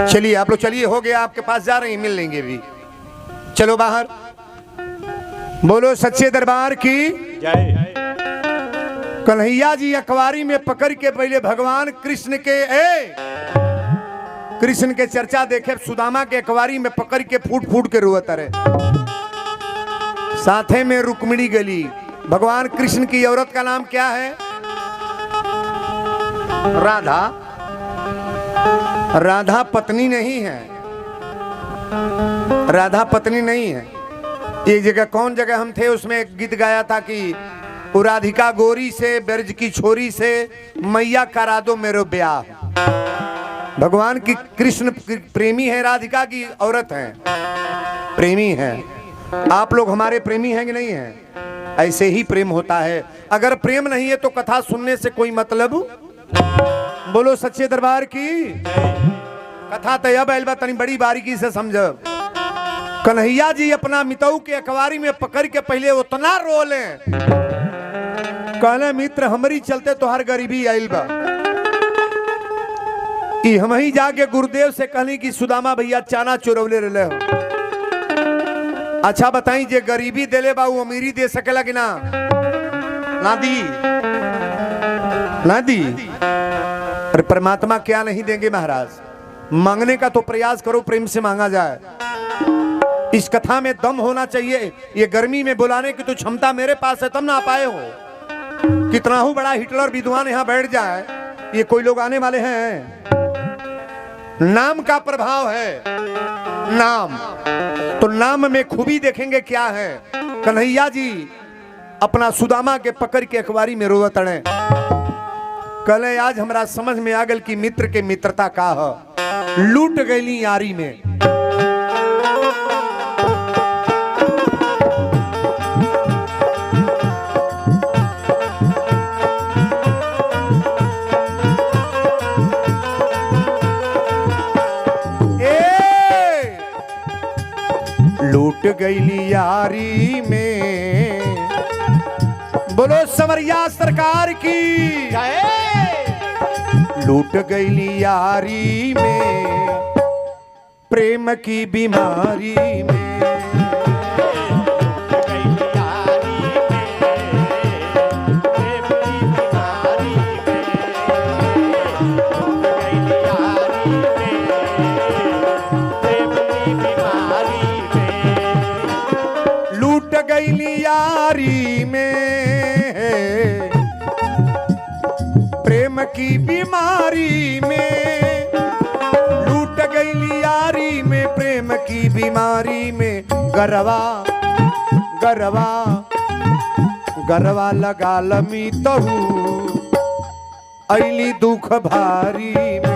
चलिए आप लोग चलिए, हो गया, आपके पास जा रहे हैं, मिल लेंगे भी। चलो बाहर। बोलो सच्चे दरबार की जय। कन्हैया जी अखबारी में पकड़ के पहले भगवान कृष्ण के कृष्ण के चर्चा देखे, सुदामा के अखबारी में पकड़ के फूट फूट के रोवत रहे। साथे में रुक्मिणी गली। भगवान कृष्ण की औरत का नाम क्या है? राधा। राधा पत्नी नहीं है, राधा पत्नी नहीं है। एक जगह, कौन जगह हम थे, उसमें एक गीत गाया था कि राधिका गोरी से, ब्रज की छोरी से, मैया करा दो मेरो ब्याह। भगवान की कृष्ण प्रेमी है, राधिका की औरत है, प्रेमी है। आप लोग हमारे प्रेमी हैं कि नहीं हैं? ऐसे ही प्रेम होता है। अगर प्रेम नहीं है तो कथा सुनने से कोई मतलब। बोलो सच्चे दरबार की। कथा तयब अलबा तनी बड़ी बारीकी से समझ। कन्हैया जी अपना मितऊ के अखबारी में पकड़ के पहले उतना रोले, कहले मित्र हमारी चलते तोहर गरीबी आइल बा। हम ही जाके गुरुदेव से कहली कि सुदामा भैया चाना चोरवले रहे हो। अच्छा बताई, जे गरीबी देले बा वो अमीरी दे सकेला कि ना? ना दी, ना दी। अरे परमात्मा क्या नहीं देंगे महाराज? मांगने का तो प्रयास करो, प्रेम से मांगा जाए। इस कथा में दम होना चाहिए। ये गर्मी में बुलाने की तो क्षमता मेरे पास है, तब ना आ पाए हो। कितना ही बड़ा हिटलर विद्वान यहाँ बैठ जाए, ये कोई लोग आने वाले हैं? नाम का प्रभाव है, नाम। तो नाम में खूबी देखेंगे क्या है। कन्हैया जी अपना सुदामा के पकड़ के अखबारी में रोवत अड़े। कल आज हमरा समझ में आ गल कि मित्र के मित्रता का है। लूट गईली यारी में। लूट गईली यारी में। बोलो सवरिया सरकार की जय। लूट गईली यारी में, प्रेम की बीमारी में। यारी में, प्रेम की बीमारी में। लूट गई यारी में, प्रेम की बीमारी में। गरवा गरवा गरवा लगा लमी तहू, अली दुख भारी में।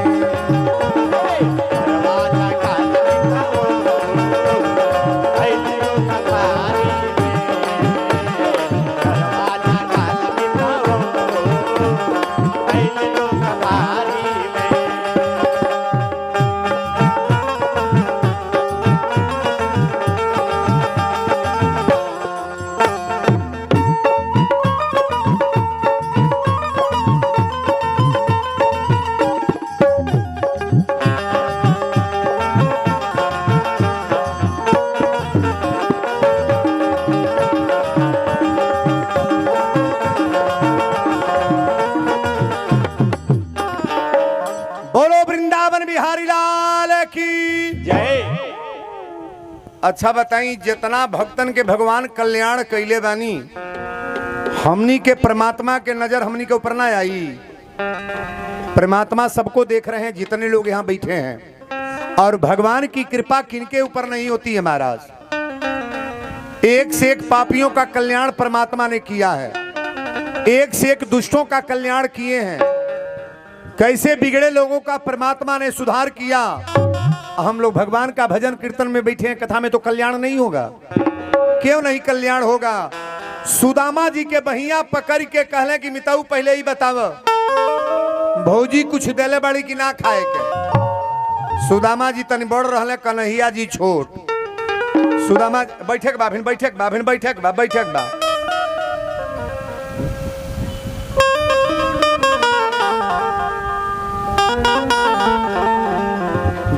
अच्छा बताई, जितना भक्तन के भगवान कल्याण कैले बानी, हमनी के परमात्मा के नजर हमनी के ऊपर ना आई। परमात्मा सबको देख रहे हैं, जितने लोग यहाँ बैठे हैं, और भगवान की कृपा किनके ऊपर नहीं होती है महाराज। एक से एक पापियों का कल्याण परमात्मा ने किया है, एक से एक दुष्टों का कल्याण किए हैं। कैसे बिगड़े लोगों का परमात्मा ने सुधार किया। हम लोग भगवान का भजन कीर्तन में बैठे हैं, कथा में तो कल्याण नहीं होगा। क्यों नहीं कल्याण होगा? सुदामा जी के बहिया पकड़ के कहले कि मिताऊ पहले ही बताव भौजी कुछ देले बड़ी कि ना खाए के। सुदामा जी तनी बड़ रहले, कन्हैया जी छोट। सुदामा बैठक बाभिन बैठक बाभिन बैठक बा बैठक बा।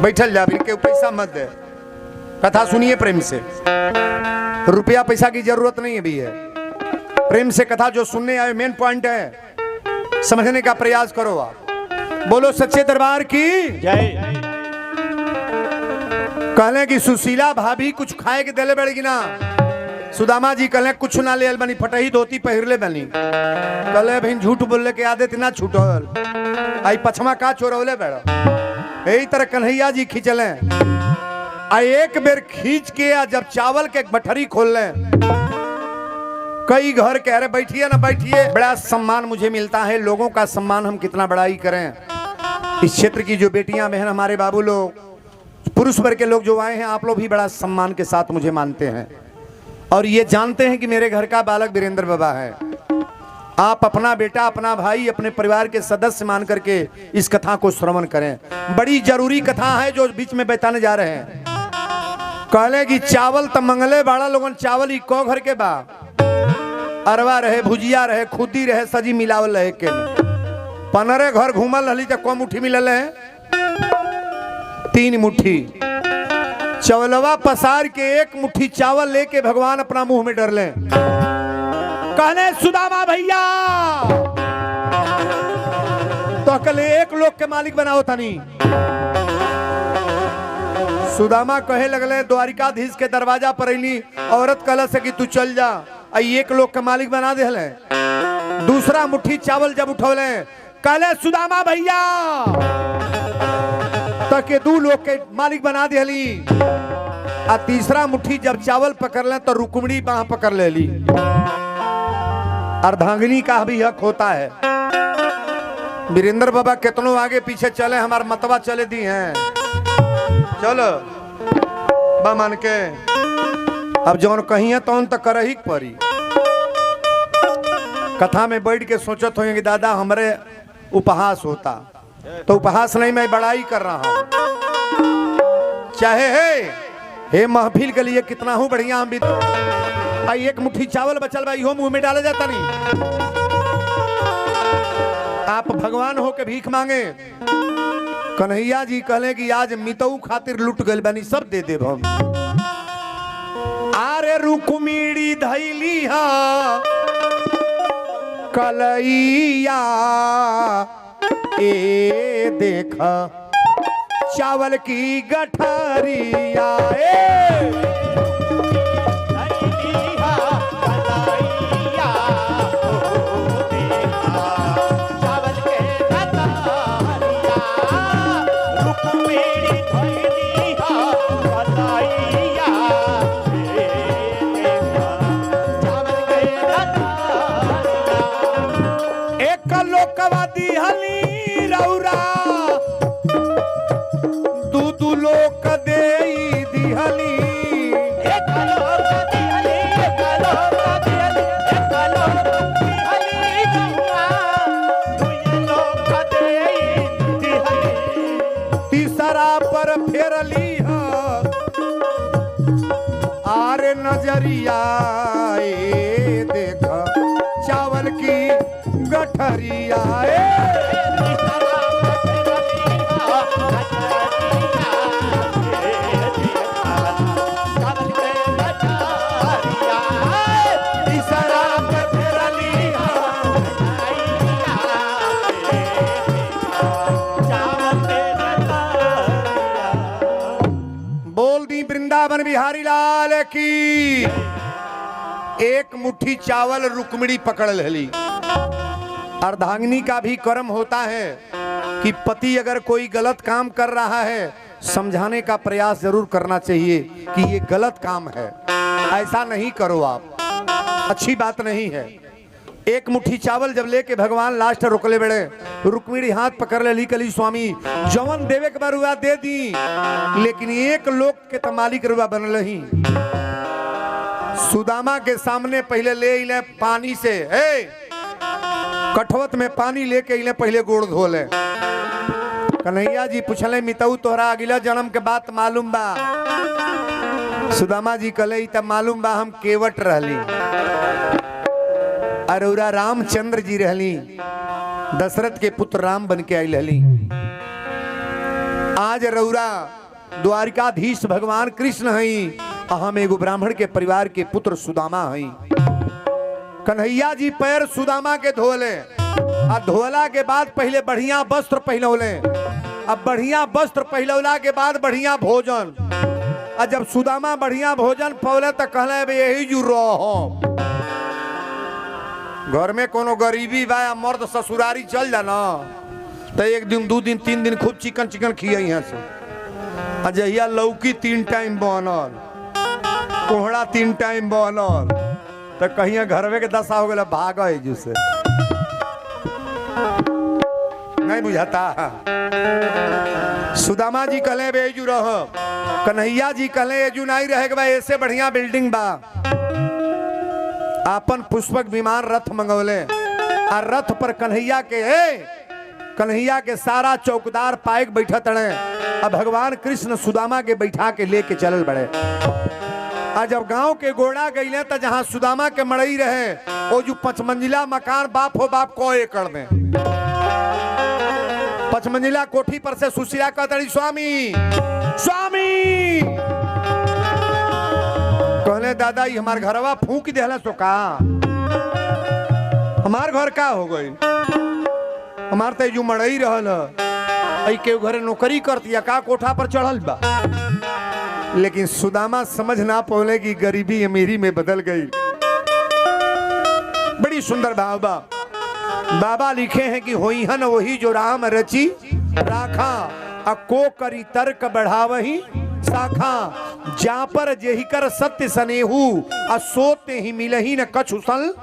बैठल जा, के पैसा मत दे, कथा सुनिए प्रेम से। रुपया पैसा की जरूरत नहीं है भी है, प्रेम से कथा जो सुनने आए मेन पॉइंट है, समझने का प्रयास करो आप। बोलो सच्चे दरबार की जय। कहले कि सुशीला भाभी कुछ खाए के देले बड़ेगी ना। सुदामा जी कहले कुछ ना ले बनी, फटही धोती पहिरले बनी। कहले भाई झूठ बोलने के आदत ना छूटल, आई पछमा का चोरौले बेड़ा। यही तरह कन्हैया जी खींचले, एक बेर खींच के जब चावल के बठरी खोल ले, कई घर कह रहे बैठिए ना बैठिए। बड़ा सम्मान मुझे मिलता है, लोगों का सम्मान हम कितना बड़ाई करें। इस क्षेत्र की जो बेटियां बहन, हमारे बाबू लोग, पुरुष वर्ग के लोग जो आए हैं, आप लोग भी बड़ा सम्मान के साथ मुझे मानते हैं और ये जानते हैं कि मेरे घर का बालक वीरेंद्र बाबा है। आप अपना बेटा, अपना भाई, अपने परिवार के सदस्य मान करके इस कथा को श्रवण करें। बड़ी जरूरी कथा है जो बीच में बताने जा रहे हैं। कहले कि चावल तो मंगले बड़ा लोगन, चावल ही को घर के बा, अरवा रहे, भुजिया रहे, खुदी रहे, सजी मिलावल रहे के 15 घर घूमल रही तो को मुट्ठी मिलल है? 3 मुट्ठी। चवलवा पसार के 1 मुट्ठी चावल लेके भगवान अपना मुंह में डर ले। कहने सुदामा भैया तो कल 1 लोग के मालिक बनाओ तनी। सुदामा कहे लगले, द्वारिकाधीश के दरवाजा पर अली औरत कहला से कि तू चल जा, 1 लोग के मालिक बना दे। दूसरा मुट्ठी चावल जब उठौले, कहले सुदामा भैया तक 2 लोग के मालिक बना दिली। आ तीसरा मुट्ठी जब चावल पकड़ ले तो रुक्मिणी बाह पकड़ ले ली। अर्धांगिनी का भी हक होता है। वीरेंद्र बाबा कितनों आगे पीछे चले, हमार मतवा चले दी हैं। चलो बा मान के अब जौन कही है तो करही पड़ी। कथा में बैठ के सोचत हो कि दादा हमारे उपहास होता, तो उपहास नहीं, मैं बड़ाई कर रहा हूं। चाहे हे महफिल के लिए कितना हूं बढ़िया हम भी। भाई 1 मुट्ठी चावल बचल भाई हो मुंह में डाला जाता नहीं। आप भगवान हो के भीख मांगे। कन्हैया जी कहले कि आज मितऊ खातिर लुट गल बनी, सब दे देब हम। आरे रुक्मिणी धैली हा कलैया, ए देखा चावल की गठरिया। नजरिया देखा चावल की गठरिया। बोल दी वृंदावन बिहारी लाल की। एक मुट्ठी चावल रुक्मिणी पकड़ लेली। अर्धांगिनी का भी कर्म होता है कि पति अगर कोई गलत काम कर रहा है समझाने का प्रयास जरूर करना चाहिए कि ये गलत काम है, ऐसा नहीं करो आप, अच्छी बात नहीं है। एक मुट्ठी चावल जब लेके भगवान लास्ट रुकले बड़े, रुक्मिणी हाथ पकड़ ले ली, कली स्वामी जवन देवे के रुआ दे दी, लेकिन एक लोक के तो मालिक रुआ बनल ही। सुदामा के सामने पहले ले पानी से, कठवत में पानी लेके इले पहले गोड़ धो ले। कन्हैया जी पूछले मितऊ तोहरा अगला जन्म के बात मालूम बा? सुदामा जी कहले तब मालूम बा, हम केवट रहली, अरोरा रामचंद्र जी रहली, दशरथ के पुत्र राम बन के आई रहली। आज रौरा द्वारिकाधीश भगवान कृष्ण हई, हम एगो ब्राह्मण के परिवार के पुत्र सुदामा हई। कन्हैया जी पैर सुदामा के धोले, और धोला के बाद पहले बढ़िया वस्त्र पहनौले, अब बढ़िया वस्त्र पहनौला के बाद बढ़िया भोजन, और जब सुदामा बढ़िया भोजन पौले तो कहले यही जू रहो। घर में कोनो गरीबी बा या मर्द ससुरारी चल जाना तो एक दिन दो दिन तीन दिन खूब चिकन चिकन खिया यहाँ से। अजहिया लौकी 3 टाइम बनल, कोहड़ा 3 टाइम बनल, तो कहीं घरवे के दशा हो गया भाग से नहीं बुझाता। सुदामा जी कहले बेजू रह, कन्हैया जी कहले एजू नहीं रहे, ऐसे बढ़िया बिल्डिंग बा। आपन पुष्पक विमान रथ मंगौले, और रथ पर कन्हैया के सारा चौकीदार पाइक बैठा तड़े, अब भगवान कृष्ण सुदामा के बैठा के लेके चलल बड़े। और जब गांव के गोड़ा गईले तो जहां सुदामा के मड़ई रहे, वो जो 5 मंजिला मकान बाप हो बाप को एकड़ में, 5 मंजिला कोठी पर से सुशीला कहतड़ी स्वामी स्वामी, कहले दादा ये हमार घरवा फूक देहला तो का, हमार घर का हो गई, हमार तो जो मड़ई रहल के घरे नौकरी करती का कोठा पर चढ़ल बा। लेकिन सुदामा समझ ना पौले कि गरीबी अमीरी में बदल गई। बड़ी सुंदर भाव बा। बाबा लिखे हैं कि होई हन वही जो राम रची राखा, अको करी तर्क बढ़ावही शाखा, जा पर जेहि कर सत्य सनेहू, असोते ही मिलही न कछु सल।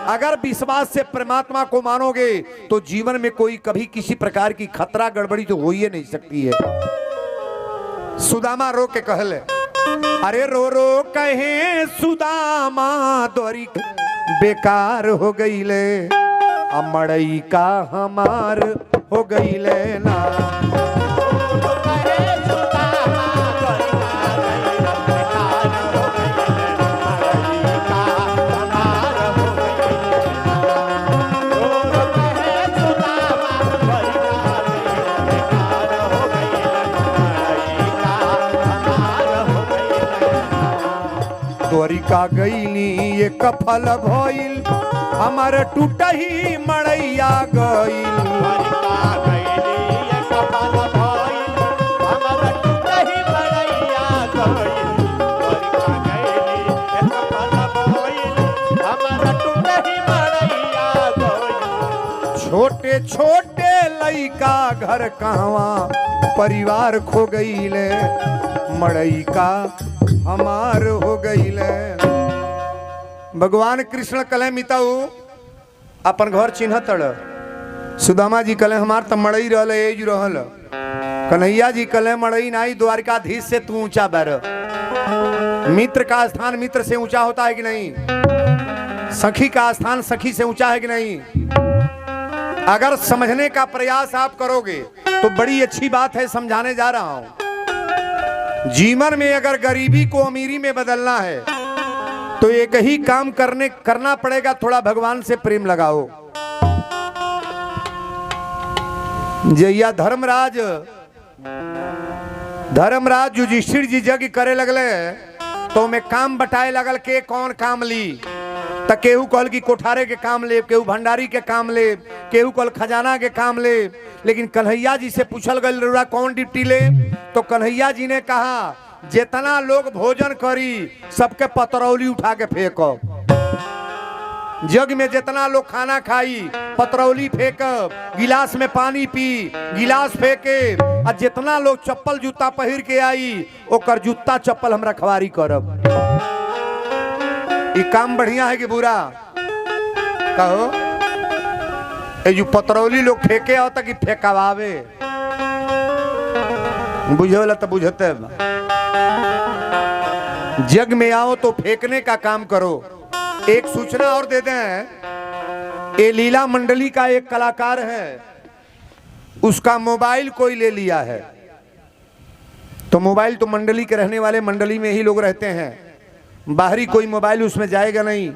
अगर विश्वास से परमात्मा को मानोगे तो जीवन में कोई कभी किसी प्रकार की खतरा गड़बड़ी तो हो ही नहीं सकती है। सुदामा रो के कहले, अरे रो रो कहे सुदामा द्वारी बेकार हो गईले, मड़ई का हमार हो गईले ना। द्वारिका गईली ये कफल भइल, हमार टूटही मड़ैया गईल। छोटे छोटे लइका घर कहवा परिवार खो गईले, मड़ई का हमार हो गईले। भगवान कृष्ण कले मिताऊ अपन घर चिन्ह तड़, सुदामा जी कले हमार तो मड़ई रहल एज रहल, कन्हैया जी कले मड़ई नाई द्वारिकाधीश से तू ऊंचा बैर। मित्र का स्थान मित्र से ऊंचा होता है कि नहीं? सखी का स्थान सखी से ऊंचा है कि नहीं? अगर समझने का प्रयास आप करोगे तो बड़ी अच्छी बात है, समझाने जा रहा हूं। जीवन में अगर गरीबी को अमीरी में बदलना है तो एक ही काम करना पड़ेगा, थोड़ा भगवान से प्रेम लगाओ। जैया धर्मराज युधिष्ठिर जी जग करे लगले तो मैं काम बटाए लगल के कौन काम ली, तो केहू कहल की कोठारे के काम ले, केहू भंडारी के काम ले, केहू कहल खजाना के काम ले। लेकिन कन्हैया जी से पूछल गल रउरा कौन ड्यूटी ले, तो कन्हैया जी ने कहा जितना लोग भोजन करी सबके पतरौली उठा के फेंको। जग में जितना लोग खाना खाई पतरौली फेंकब, गिलास में पानी पी गिलास फेंके, और जितना लोग चप्पल जूता पहिर के आई ओकर जूता चप्पल हम रखवारी करब। ये काम बढ़िया है कि बुरा? कहो ये जो पतरौली लोग फेंके होता कि फेंकवावे, बुझेला तो बुझते। जग में आओ तो फेंकने का काम करो। एक सूचना और दे दें, ये लीला मंडली का एक कलाकार है, उसका मोबाइल कोई ले लिया है। तो मोबाइल तो मंडली के रहने वाले मंडली में ही लोग रहते हैं, बाहरी कोई मोबाइल उसमें जाएगा नहीं।